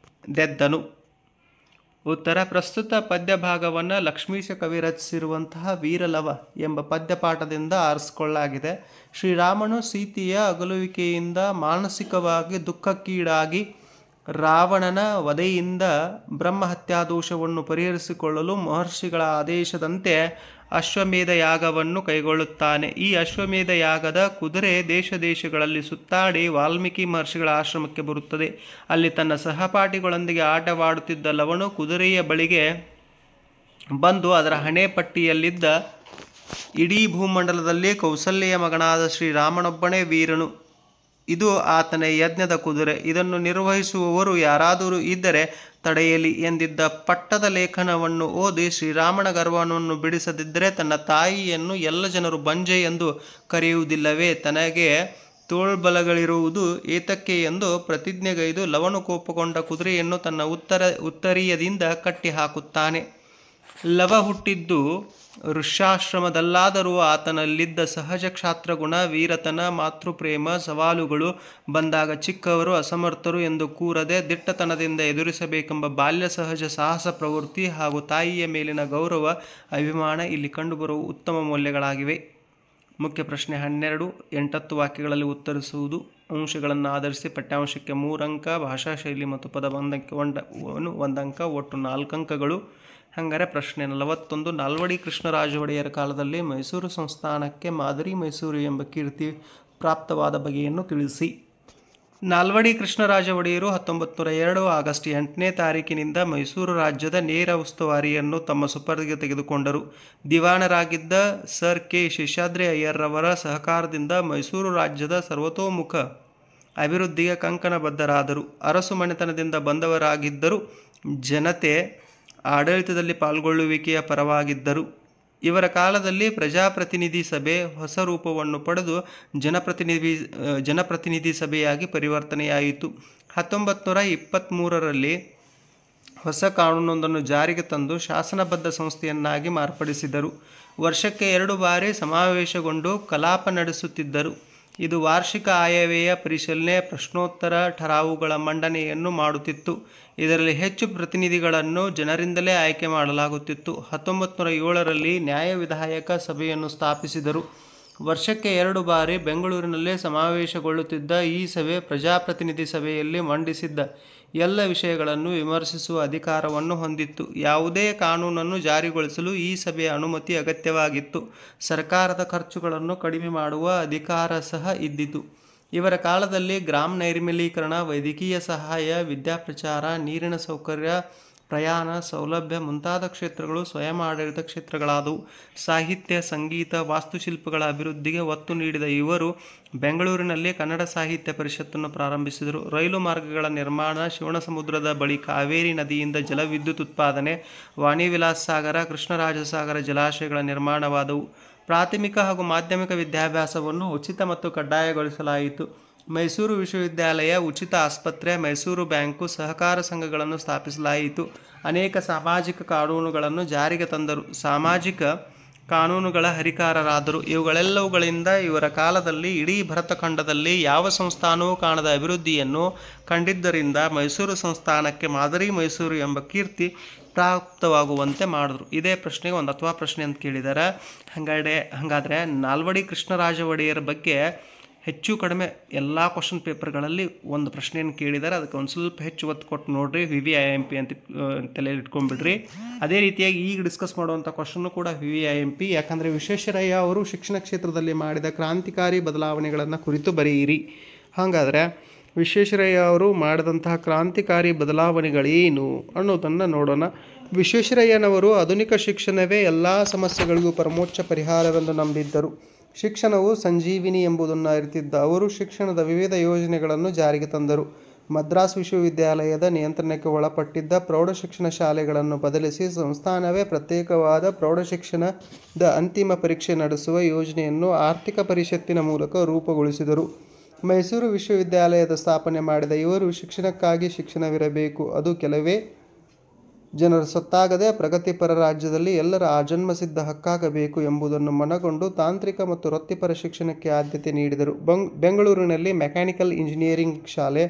ದೆದ್ದನು. ಉತ್ತರ ಪ್ರಸ್ತುತ ಪದ್ಯಭಾಗವನ್ನು ಲಕ್ಷ್ಮೀಶ ಕವಿ ರಚಿಸಿರುವಂತಹ ವೀರಲವ ಎಂಬ ಪದ್ಯಪಾಠದಿಂದ ಆರಿಸಿಕೊಳ್ಳಲಾಗಿದೆ. ಶ್ರೀರಾಮನು ಸೀತೆಯ ಅಗಲುವಿಕೆಯಿಂದ ಮಾನಸಿಕವಾಗಿ ದುಃಖಕ್ಕೀಡಾಗಿ ರಾವಣನ ವಧೆಯಿಂದ ಬ್ರಹ್ಮಹತ್ಯಾದೋಷವನ್ನು ಪರಿಹರಿಸಿಕೊಳ್ಳಲು ಮಹರ್ಷಿಗಳ ಆದೇಶದಂತೆ ಅಶ್ವಮೇಧ ಯಾಗವನ್ನು ಕೈಗೊಳ್ಳುತ್ತಾನೆ. ಈ ಅಶ್ವಮೇಧ ಯಾಗದ ಕುದುರೆ ದೇಶಗಳಲ್ಲಿ ಸುತ್ತಾಡಿ ವಾಲ್ಮೀಕಿ ಮಹರ್ಷಿಗಳ ಆಶ್ರಮಕ್ಕೆ ಬರುತ್ತದೆ. ಅಲ್ಲಿ ತನ್ನ ಸಹಪಾಠಿಗಳೊಂದಿಗೆ ಆಟವಾಡುತ್ತಿದ್ದ ಲವನು ಕುದುರೆಯ ಬಳಿಗೆ ಬಂದು ಅದರ ಹಣೆ ಪಟ್ಟಿಯಲ್ಲಿದ್ದ ಇಡೀ ಭೂಮಂಡಲದಲ್ಲಿ ಕೌಸಲ್ಯೆಯ ಮಗನಾದ ಶ್ರೀರಾಮನೊಬ್ಬನೇ ವೀರನು, ಇದು ಆತನ ಯಜ್ಞದ ಕುದುರೆ, ಇದನ್ನು ನಿರ್ವಹಿಸುವವರು ಯಾರಾದರೂ ಇದ್ದರೆ ತಡೆಯಲಿ ಎಂದಿದ್ದ ಪಟ್ಟದ ಲೇಖನವನ್ನು ಓದಿ ಶ್ರೀರಾಮನ ಗರ್ವವನ್ನು ಬಿಡಿಸದಿದ್ದರೆ ತನ್ನ ತಾಯಿಯನ್ನು ಎಲ್ಲ ಜನರು ಬಂಜೆ ಎಂದು ಕರೆಯುವುದಿಲ್ಲವೇ, ತನಗೆ ತೋಳ್ಬಲಗಳಿರುವುದು ಏತಕ್ಕೆ ಎಂದು ಪ್ರತಿಜ್ಞೆಗೈದು ಲವನು ಕೋಪಗೊಂಡ ಕುದುರೆಯನ್ನು ತನ್ನ ಉತ್ತರೀಯದಿಂದ ಕಟ್ಟಿ ಹಾಕುತ್ತಾನೆ. ಲವ ಹುಟ್ಟಿದ್ದು ಋಷ್ಯಾಶ್ರಮದಲ್ಲಾದರೂ ಆತನಲ್ಲಿದ್ದ ಸಹಜ ಕ್ಷಾತ್ರಗುಣ, ವೀರತನ, ಮಾತೃಪ್ರೇಮ ಸವಾಲುಗಳು ಬಂದಾಗ ಚಿಕ್ಕವರು ಅಸಮರ್ಥರು ಎಂದು ಕೂರದೆ ದಿಟ್ಟತನದಿಂದ ಎದುರಿಸಬೇಕೆಂಬ ಬಾಲ್ಯ ಸಹಜ ಸಾಹಸ ಪ್ರವೃತ್ತಿ ಹಾಗೂ ತಾಯಿಯ ಮೇಲಿನ ಗೌರವ ಅಭಿಮಾನ ಇಲ್ಲಿ ಕಂಡುಬರುವ ಉತ್ತಮ ಮೌಲ್ಯಗಳಾಗಿವೆ. ಮುಖ್ಯ ಪ್ರಶ್ನೆ 12 8 ವಾಕ್ಯಗಳಲ್ಲಿ ಉತ್ತರಿಸುವುದು. ಅಂಶಗಳನ್ನು ಆಧರಿಸಿ ಪಠ್ಯಾಂಶಕ್ಕೆ 3 ಅಂಕ, ಭಾಷಾ ಶೈಲಿ ಮತ್ತು ಪದಬಂಧಕ್ಕೆ 1 ಅಂಕ, ಒಟ್ಟು 4 ಅಂಕಗಳು. ಹಾಗಾದರೆ ಪ್ರಶ್ನೆ 41 ನಾಲ್ವಡಿ ಕೃಷ್ಣರಾಜ ಒಡೆಯರ ಕಾಲದಲ್ಲಿ ಮೈಸೂರು ಸಂಸ್ಥಾನಕ್ಕೆ ಮಾದರಿ ಮೈಸೂರು ಎಂಬ ಕೀರ್ತಿ ಪ್ರಾಪ್ತವಾದ ಬಗೆಯನ್ನು ತಿಳಿಸಿ. ನಾಲ್ವಡಿ ಕೃಷ್ಣರಾಜ ಒಡೆಯರು 1902 ಆಗಸ್ಟ್ 8ನೇ ತಾರೀಕಿನಿಂದ ಮೈಸೂರು ರಾಜ್ಯದ ನೇರ ಉಸ್ತುವಾರಿಯನ್ನು ತಮ್ಮ ಸುಪರ್ದಿಗೆ ತೆಗೆದುಕೊಂಡರು. ದಿವಾಣರಾಗಿದ್ದ ಸರ್ ಕೆ ಶೇಷಾದ್ರಿ ಅಯ್ಯರ್ರವರ ಸಹಕಾರದಿಂದ ಮೈಸೂರು ರಾಜ್ಯದ ಸರ್ವತೋಮುಖ ಅಭಿವೃದ್ಧಿಗೆ ಕಂಕಣಬದ್ಧರಾದರು. ಅರಸು ಮನೆತನದಿಂದ ಬಂದವರಾಗಿದ್ದರೂ ಜನತೆ ಆಡಳಿತದಲ್ಲಿ ಪಾಲ್ಗೊಳ್ಳುವಿಕೆಯ ಪರವಾಗಿದ್ದರು. ಇವರ ಕಾಲದಲ್ಲಿ ಪ್ರಜಾಪ್ರತಿನಿಧಿ ಸಭೆ ಹೊಸ ರೂಪವನ್ನು ಪಡೆದು ಜನಪ್ರತಿನಿಧಿ ಸಭೆಯಾಗಿ ಪರಿವರ್ತನೆಯಾಯಿತು. 1923ರಲ್ಲಿ ಹೊಸ ಕಾನೂನೊಂದನ್ನು ಜಾರಿಗೆ ತಂದು ಶಾಸನಬದ್ಧ ಸಂಸ್ಥೆಯನ್ನಾಗಿ ಮಾರ್ಪಡಿಸಿದರು. ವರ್ಷಕ್ಕೆ 2 ಬಾರಿ ಸಮಾವೇಶಗೊಂಡು ಕಲಾಪ ನಡೆಸುತ್ತಿದ್ದರು. ಇದು ವಾರ್ಷಿಕ ಆಯವ್ಯಯ ಪರಿಶೀಲನೆ, ಪ್ರಶ್ನೋತ್ತರ, ಠರಾವುಗಳ ಮಂಡನೆಯನ್ನು ಮಾಡುತ್ತಿತ್ತು. ಇದರಲ್ಲಿ ಹೆಚ್ಚು ಪ್ರತಿನಿಧಿಗಳನ್ನು ಜನರಿಂದಲೇ ಆಯ್ಕೆ ಮಾಡಲಾಗುತ್ತಿತ್ತು. 1907ರಲ್ಲಿ ನ್ಯಾಯ ವಿಧಾಯಕ ಸಭೆಯನ್ನು ಸ್ಥಾಪಿಸಿದರು. ವರ್ಷಕ್ಕೆ 2 ಬಾರಿ ಬೆಂಗಳೂರಿನಲ್ಲೇ ಸಮಾವೇಶಗೊಳ್ಳುತ್ತಿದ್ದ ಈ ಸಭೆ ಪ್ರಜಾಪ್ರತಿನಿಧಿ ಸಭೆಯಲ್ಲಿ ಮಂಡಿಸಿದ್ದ ಎಲ್ಲ ವಿಷಯಗಳನ್ನು ವಿಮರ್ಶಿಸುವ ಅಧಿಕಾರವನ್ನು ಹೊಂದಿತ್ತು. ಯಾವುದೇ ಕಾನೂನನ್ನು ಜಾರಿಗೊಳಿಸಲು ಈ ಸಭೆಯ ಅನುಮತಿ ಅಗತ್ಯವಾಗಿತ್ತು. ಸರ್ಕಾರದ ಖರ್ಚುಗಳನ್ನು ಕಡಿಮೆ ಮಾಡುವ ಅಧಿಕಾರ ಸಹ ಇದ್ದಿತು. ಇವರ ಕಾಲದಲ್ಲಿ ಗ್ರಾಮ ನೈರ್ಮಲೀಕರಣ, ವೈದ್ಯಕೀಯ ಸಹಾಯ, ವಿದ್ಯಾಪ್ರಚಾರ, ನೀರಿನ ಸೌಕರ್ಯ, ಪ್ರಯಾಣ ಸೌಲಭ್ಯ ಮುಂತಾದ ಕ್ಷೇತ್ರಗಳು ಸ್ವಯಂ ಆಡಳಿತ ಕ್ಷೇತ್ರಗಳಾದವು. ಸಾಹಿತ್ಯ, ಸಂಗೀತ, ವಾಸ್ತುಶಿಲ್ಪಗಳ ಅಭಿವೃದ್ಧಿಗೆ ಒತ್ತು ನೀಡಿದ ಇವರು ಬೆಂಗಳೂರಿನಲ್ಲಿ ಕನ್ನಡ ಸಾಹಿತ್ಯ ಪರಿಷತ್ತನ್ನು ಪ್ರಾರಂಭಿಸಿದರು. ರೈಲು ಮಾರ್ಗಗಳ ನಿರ್ಮಾಣ, ಶಿವನಸಮುದ್ರದ ಬಳಿ ಕಾವೇರಿ ನದಿಯಿಂದ ಜಲವಿದ್ಯುತ್ ಉತ್ಪಾದನೆ, ವಾಣಿವಿಲಾಸ ಸಾಗರ, ಕೃಷ್ಣರಾಜಸಾಗರ ಜಲಾಶಯಗಳ ನಿರ್ಮಾಣವಾದವು. ಪ್ರಾಥಮಿಕ ಹಾಗೂ ಮಾಧ್ಯಮಿಕ ವಿದ್ಯಾಭ್ಯಾಸವನ್ನು ಉಚಿತ ಮತ್ತು ಕಡ್ಡಾಯಗೊಳಿಸಲಾಯಿತು. ಮೈಸೂರು ವಿಶ್ವವಿದ್ಯಾಲಯ, ಉಚಿತ ಆಸ್ಪತ್ರೆ, ಮೈಸೂರು ಬ್ಯಾಂಕು, ಸಹಕಾರ ಸಂಘಗಳನ್ನು ಸ್ಥಾಪಿಸಲಾಯಿತು. ಅನೇಕ ಸಾಮಾಜಿಕ ಕಾನೂನುಗಳನ್ನು ಜಾರಿಗೆ ತಂದರು. ಸಾಮಾಜಿಕ ಕಾನೂನುಗಳ ಹರಿಕಾರರಾದರು. ಇವುಗಳೆಲ್ಲವುಗಳಿಂದ ಇವರ ಕಾಲದಲ್ಲಿ ಇಡೀ ಭರತಖಂಡದಲ್ಲಿ ಯಾವ ಸಂಸ್ಥಾನವೂ ಕಾಣದ ಅಭಿವೃದ್ಧಿಯನ್ನು ಕಂಡಿದ್ದರಿಂದ ಮೈಸೂರು ಸಂಸ್ಥಾನಕ್ಕೆ ಮಾದರಿ ಮೈಸೂರು ಎಂಬ ಕೀರ್ತಿ ಪ್ರಾಪ್ತವಾಗುವಂತೆ ಮಾಡಿದ್ರು. ಇದೇ ಪ್ರಶ್ನೆಗೆ ಒಂದು ಅಥವಾ ಪ್ರಶ್ನೆ ಅಂತ ಕೇಳಿದ್ದಾರೆ. ಹಾಗಾದರೆ ನಾಲ್ವಡಿ ಕೃಷ್ಣರಾಜ ಒಡೆಯರ ಬಗ್ಗೆ ಹೆಚ್ಚು ಕಡಿಮೆ ಎಲ್ಲ ಕ್ವಶನ್ ಪೇಪರ್ಗಳಲ್ಲಿ ಒಂದು ಪ್ರಶ್ನೆಯನ್ನು ಕೇಳಿದ್ದಾರೆ. ಅದಕ್ಕೆ ಒಂದು ಸ್ವಲ್ಪ ಹೆಚ್ಚು ಒತ್ತು ಕೊಟ್ಟು ನೋಡಿರಿ. VVIMP ಅಂತ ತಲೆಯಲ್ಲಿ ಇಟ್ಕೊಂಡ್ಬಿಡ್ರಿ. ಅದೇ ರೀತಿಯಾಗಿ ಈಗ ಡಿಸ್ಕಸ್ ಮಾಡುವಂಥ ಕ್ವಶನ್ನು ಕೂಡ VVIMP. ಯಾಕಂದರೆ ವಿಶ್ವೇಶ್ವರಯ್ಯ ಅವರು ಶಿಕ್ಷಣ ಕ್ಷೇತ್ರದಲ್ಲಿ ಮಾಡಿದ ಕ್ರಾಂತಿಕಾರಿ ಬದಲಾವಣೆಗಳನ್ನು ಕುರಿತು ಬರೆಯಿರಿ. ಹಾಗಾದರೆ ವಿಶ್ವೇಶ್ವರಯ್ಯ ಅವರು ಮಾಡಿದಂತಹ ಕ್ರಾಂತಿಕಾರಿ ಬದಲಾವಣೆಗಳೇನು ಅನ್ನೋದನ್ನು ನೋಡೋಣ. ವಿಶ್ವೇಶ್ವರಯ್ಯನವರು ಆಧುನಿಕ ಶಿಕ್ಷಣವೇ ಎಲ್ಲ ಸಮಸ್ಯೆಗಳಿಗೂ ಪರಮೋಚ್ಚ ಪರಿಹಾರವೆಂದು ನಂಬಿದ್ದರು. ಶಿಕ್ಷಣವು ಸಂಜೀವಿನಿ ಎಂಬುದನ್ನು ಅರಿತಿದ್ದ ಅವರು ಶಿಕ್ಷಣದ ವಿವಿಧ ಯೋಜನೆಗಳನ್ನು ಜಾರಿಗೆ ತಂದರು. ಮದ್ರಾಸ್ ವಿಶ್ವವಿದ್ಯಾಲಯದ ನಿಯಂತ್ರಣಕ್ಕೆ ಒಳಪಟ್ಟಿದ್ದ ಪ್ರೌಢಶಿಕ್ಷಣ ಶಾಲೆಗಳನ್ನು ಬದಲಿಸಿ ಸಂಸ್ಥಾನವೇ ಪ್ರತ್ಯೇಕವಾದ ಪ್ರೌಢಶಿಕ್ಷಣದ ಅಂತಿಮ ಪರೀಕ್ಷೆ ನಡೆಸುವ ಯೋಜನೆಯನ್ನು ಆರ್ಥಿಕ ಪರಿಷತ್ತಿನ ಮೂಲಕ ರೂಪುಗೊಳಿಸಿದರು. ಮೈಸೂರು ವಿಶ್ವವಿದ್ಯಾಲಯದ ಸ್ಥಾಪನೆ ಮಾಡಿದ ಇವರು ಶಿಕ್ಷಣಕ್ಕಾಗಿ ಶಿಕ್ಷಣವಿರಬೇಕು, ಅದು ಕೆಲವೇ ಜನರ ಸೊತ್ತಾಗದೆ ಪ್ರಗತಿಪರ ರಾಜ್ಯದಲ್ಲಿ ಎಲ್ಲರ ಆಜನ್ಮಸಿದ್ಧ ಹಕ್ಕಾಗಬೇಕು ಎಂಬುದನ್ನು ಮನಗೊಂಡು ತಾಂತ್ರಿಕ ಮತ್ತು ವೃತ್ತಿಪರ ಶಿಕ್ಷಣಕ್ಕೆ ಆದ್ಯತೆ ನೀಡಿದರು. ಬೆಂಗಳೂರಿನಲ್ಲಿ ಮೆಕ್ಯಾನಿಕಲ್ ಇಂಜಿನಿಯರಿಂಗ್ ಶಾಲೆ,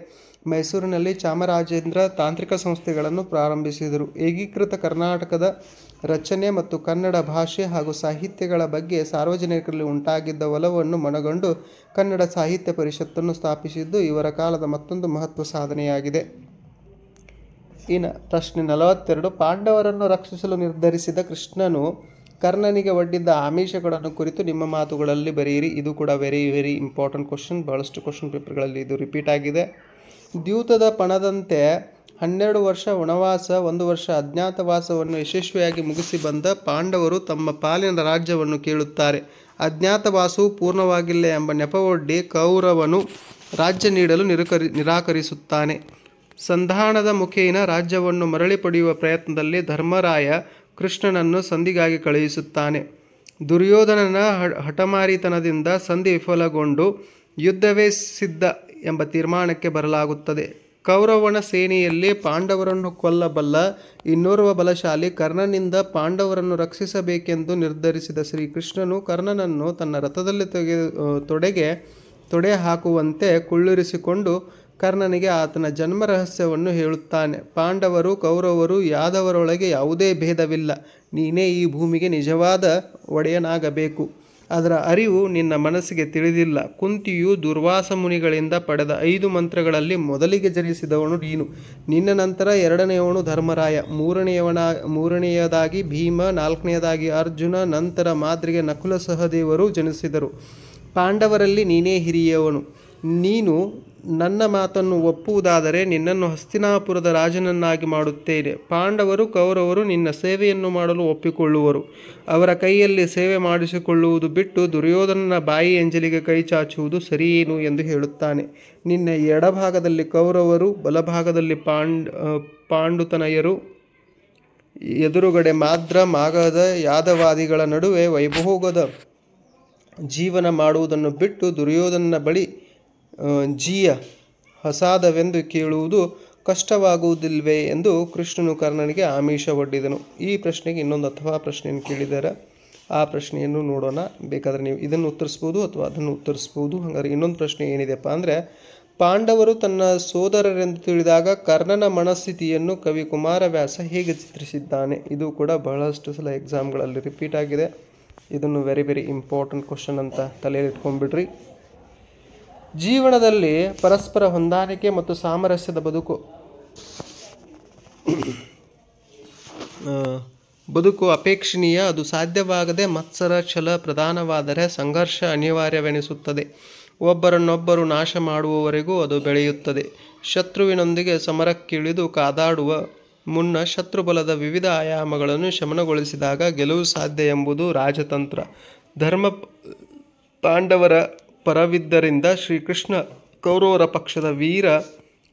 ಮೈಸೂರಿನಲ್ಲಿ ಚಾಮರಾಜೇಂದ್ರ ತಾಂತ್ರಿಕ ಸಂಸ್ಥೆಗಳನ್ನು ಪ್ರಾರಂಭಿಸಿದರು. ಏಕೀಕೃತ ಕರ್ನಾಟಕದ ರಚನೆ ಮತ್ತು ಕನ್ನಡ ಭಾಷೆ ಹಾಗೂ ಸಾಹಿತ್ಯಗಳ ಬಗ್ಗೆ ಸಾರ್ವಜನಿಕರಲ್ಲಿ ಉಂಟಾಗಿದ್ದ ಒಲವನ್ನು ಮನಗೊಂಡು ಕನ್ನಡ ಸಾಹಿತ್ಯ ಪರಿಷತ್ತನ್ನು ಸ್ಥಾಪಿಸಿದ್ದು ಇವರ ಕಾಲದ ಮತ್ತೊಂದು ಮಹತ್ವ ಸಾಧನೆಯಾಗಿದೆ. ಇನ್ನು ಪ್ರಶ್ನೆ 42 ಪಾಂಡವರನ್ನು ರಕ್ಷಿಸಲು ನಿರ್ಧರಿಸಿದ ಕೃಷ್ಣನು ಕರ್ಣನಿಗೆ ಒಡ್ಡಿದ್ದ ಆಮಿಷಗಳನ್ನು ಕುರಿತು ನಿಮ್ಮ ಮಾತುಗಳಲ್ಲಿ ಬರೆಯಿರಿ. ಇದು ಕೂಡ ವೆರಿ ಇಂಪಾರ್ಟೆಂಟ್ ಕ್ವಶನ್. ಬಹಳಷ್ಟು ಕ್ವಶನ್ ಪೇಪರ್ಗಳಲ್ಲಿ ಇದು ರಿಪೀಟ್ ಆಗಿದೆ. ದ್ಯೂತದ ಪಣದಂತೆ 12 ವರ್ಷ ವನವಾಸ, 1 ವರ್ಷ ಅಜ್ಞಾತವಾಸವನ್ನು ಯಶಸ್ವಿಯಾಗಿ ಮುಗಿಸಿ ಬಂದ ಪಾಂಡವರು ತಮ್ಮ ಪಾಲಿನ ರಾಜ್ಯವನ್ನು ಕೇಳುತ್ತಾರೆ. ಅಜ್ಞಾತವಾಸವು ಪೂರ್ಣವಾಗಿಲ್ಲ ಎಂಬ ನೆಪವೊಡ್ಡಿ ಕೌರವನು ರಾಜ್ಯ ನೀಡಲು ನಿರಾಕರಿಸುತ್ತಾನೆ. ಸಂಧಾನದ ಮುಖೇನ ರಾಜ್ಯವನ್ನು ಮರಳಿ ಪಡೆಯುವ ಪ್ರಯತ್ನದಲ್ಲಿ ಧರ್ಮರಾಯ ಕೃಷ್ಣನನ್ನು ಸಂಧಿಗಾಗಿ ಕಳುಹಿಸುತ್ತಾನೆ. ದುರ್ಯೋಧನನ ಹಠಮಾರಿತನದಿಂದ ಸಂಧಿ ವಿಫಲಗೊಂಡು ಯುದ್ಧವೇ ಸಿದ್ಧ ಎಂಬ ತೀರ್ಮಾನಕ್ಕೆ ಬರಲಾಗುತ್ತದೆ. ಕೌರವನ ಸೇನೆಯಲ್ಲಿ ಪಾಂಡವರನ್ನು ಕೊಲ್ಲಬಲ್ಲ ಇನ್ನೋರ್ವ ಬಲಶಾಲಿ ಕರ್ಣನಿಂದ ಪಾಂಡವರನ್ನು ರಕ್ಷಿಸಬೇಕೆಂದು ನಿರ್ಧರಿಸಿದ ಶ್ರೀಕೃಷ್ಣನು ಕರ್ಣನನ್ನು ತನ್ನ ರಥದಲ್ಲಿ ತೊಡೆ ಹಾಕುವಂತೆ ಕುಳ್ಳಿರಿಸಿಕೊಂಡು ಕರ್ಣನಿಗೆ ಆತನ ಜನ್ಮ ರಹಸ್ಯವನ್ನು ಹೇಳುತ್ತಾನೆ. ಪಾಂಡವರು ಕೌರವರು ಯಾದವರೊಳಗೆ ಯಾವುದೇ ಭೇದವಿಲ್ಲ, ನೀನೇ ಈ ಭೂಮಿಗೆ ನಿಜವಾದ ಒಡೆಯನಾಗಬೇಕು. ಅದರ ಅರಿವು ನಿನ್ನ ಮನಸ್ಸಿಗೆ ತಿಳಿದಿಲ್ಲ. ಕುಂತಿಯು ದುರ್ವಾಸ ಮುನಿಗಳಿಂದ ಪಡೆದ 5 ಮಂತ್ರಗಳಲ್ಲಿ ಮೊದಲಿಗೆ ಜನಿಸಿದವನು ನೀನು. ನಿನ್ನ ನಂತರ 2ನೇಯವನು ಧರ್ಮರಾಯ, ಮೂರನೆಯದಾಗಿ ಭೀಮ, 4ನೇಯದಾಗಿ ಅರ್ಜುನ, ನಂತರ ಮಾದ್ರಿಗೆ ನಕುಲ ಸಹದೇವರು ಜನಿಸಿದರು. ಪಾಂಡವರಲ್ಲಿ ನೀನೇ ಹಿರಿಯವನು. ನೀನು ನನ್ನ ಮಾತನ್ನು ಒಪ್ಪುವುದಾದರೆ ನಿನ್ನನ್ನು ಹಸ್ತಿನಾಪುರದ ರಾಜನನ್ನಾಗಿ ಮಾಡುತ್ತೇನೆ. ಪಾಂಡವರು ಕೌರವರು ನಿನ್ನ ಸೇವೆಯನ್ನು ಮಾಡಲು ಒಪ್ಪಿಕೊಳ್ಳುವರು. ಅವರ ಕೈಯಲ್ಲಿ ಸೇವೆ ಮಾಡಿಸಿಕೊಳ್ಳುವುದು ಬಿಟ್ಟು ದುರ್ಯೋಧನನ ಬಾಯಿ ಎಂಜಲಿಗೆ ಕೈ ಚಾಚುವುದು ಸರಿಯೇನು ಎಂದು ಹೇಳುತ್ತಾನೆ. ನಿನ್ನ ಎಡಭಾಗದಲ್ಲಿ ಕೌರವರು, ಬಲಭಾಗದಲ್ಲಿ ಪಾಂಡುತನಯರು, ಎದುರುಗಡೆ ಮಾದ್ರ, ಮಾಗಧ, ಯಾದವಾದಿಗಳ ನಡುವೆ ವೈಭೋಗದ ಜೀವನ ಮಾಡುವುದನ್ನು ಬಿಟ್ಟು ದುರ್ಯೋಧನನ ಬಳಿ ಜೀಯ ಹಸಾದವೆಂದು ಕೇಳುವುದು ಕಷ್ಟವಾಗುವುದಿಲ್ವೇ ಎಂದು ಕೃಷ್ಣನು ಕರ್ಣನಿಗೆ ಆಮಿಷವೊಡ್ಡಿದನು. ಈ ಪ್ರಶ್ನೆಗೆ ಇನ್ನೊಂದು ಅಥವಾ ಪ್ರಶ್ನೆಯನ್ನು ಕೇಳಿದ್ದಾರೆ. ಆ ಪ್ರಶ್ನೆಯನ್ನು ನೋಡೋಣ. ಬೇಕಾದರೆ ನೀವು ಇದನ್ನು ಉತ್ತರಿಸ್ಬೋದು ಅಥವಾ ಅದನ್ನು ಉತ್ತರಿಸ್ಬೋದು. ಹಾಗಾದರೆ ಇನ್ನೊಂದು ಪ್ರಶ್ನೆ ಏನಿದೆಪ್ಪ ಅಂದರೆ, ಪಾಂಡವರು ತನ್ನ ಸೋದರರೆಂದು ತಿಳಿದಾಗ ಕರ್ಣನ ಮನಸ್ಥಿತಿಯನ್ನು ಕವಿ ಕುಮಾರವ್ಯಾಸ ಹೇಗೆ ಚಿತ್ರಿಸಿದ್ದಾನೆ? ಇದು ಕೂಡ ಬಹಳಷ್ಟು ಸಲ ಎಕ್ಸಾಮ್ಗಳಲ್ಲಿ ರಿಪೀಟ್ ಆಗಿದೆ. ಇದನ್ನು ವೆರಿ ವೆರಿ ಇಂಪಾರ್ಟೆಂಟ್ ಕ್ವಶನ್ ಅಂತ ತಲೆಯಲ್ಲಿ ಇಟ್ಕೊಂಡ್ಬಿಡ್ರಿ. ಜೀವನದಲ್ಲಿ ಪರಸ್ಪರ ಹೊಂದಾಣಿಕೆ ಮತ್ತು ಸಾಮರಸ್ಯದ ಬದುಕು ಅಪೇಕ್ಷಣೀಯ. ಅದು ಸಾಧ್ಯವಾಗದೆ ಮತ್ಸರ ಛಲ ಪ್ರಧಾನವಾದರೆ ಸಂಘರ್ಷ ಅನಿವಾರ್ಯವೆನಿಸುತ್ತದೆ. ಒಬ್ಬರನ್ನೊಬ್ಬರು ನಾಶ ಮಾಡುವವರೆಗೂ ಅದು ಬೆಳೆಯುತ್ತದೆ. ಶತ್ರುವಿನೊಂದಿಗೆ ಸಮರಕ್ಕಿಳಿದು ಕಾದಾಡುವ ಮುನ್ನ ಶತ್ರುಬಲದ ವಿವಿಧ ಆಯಾಮಗಳನ್ನು ಶಮನಗೊಳಿಸಿದಾಗ ಗೆಲುವು ಸಾಧ್ಯ ಎಂಬುದು ರಾಜತಂತ್ರ. ಧರ್ಮ ಪಾಂಡವರ ಪರವಿದ್ದರಿಂದ ಶ್ರೀಕೃಷ್ಣ ಕೌರವರ ಪಕ್ಷದ ವೀರ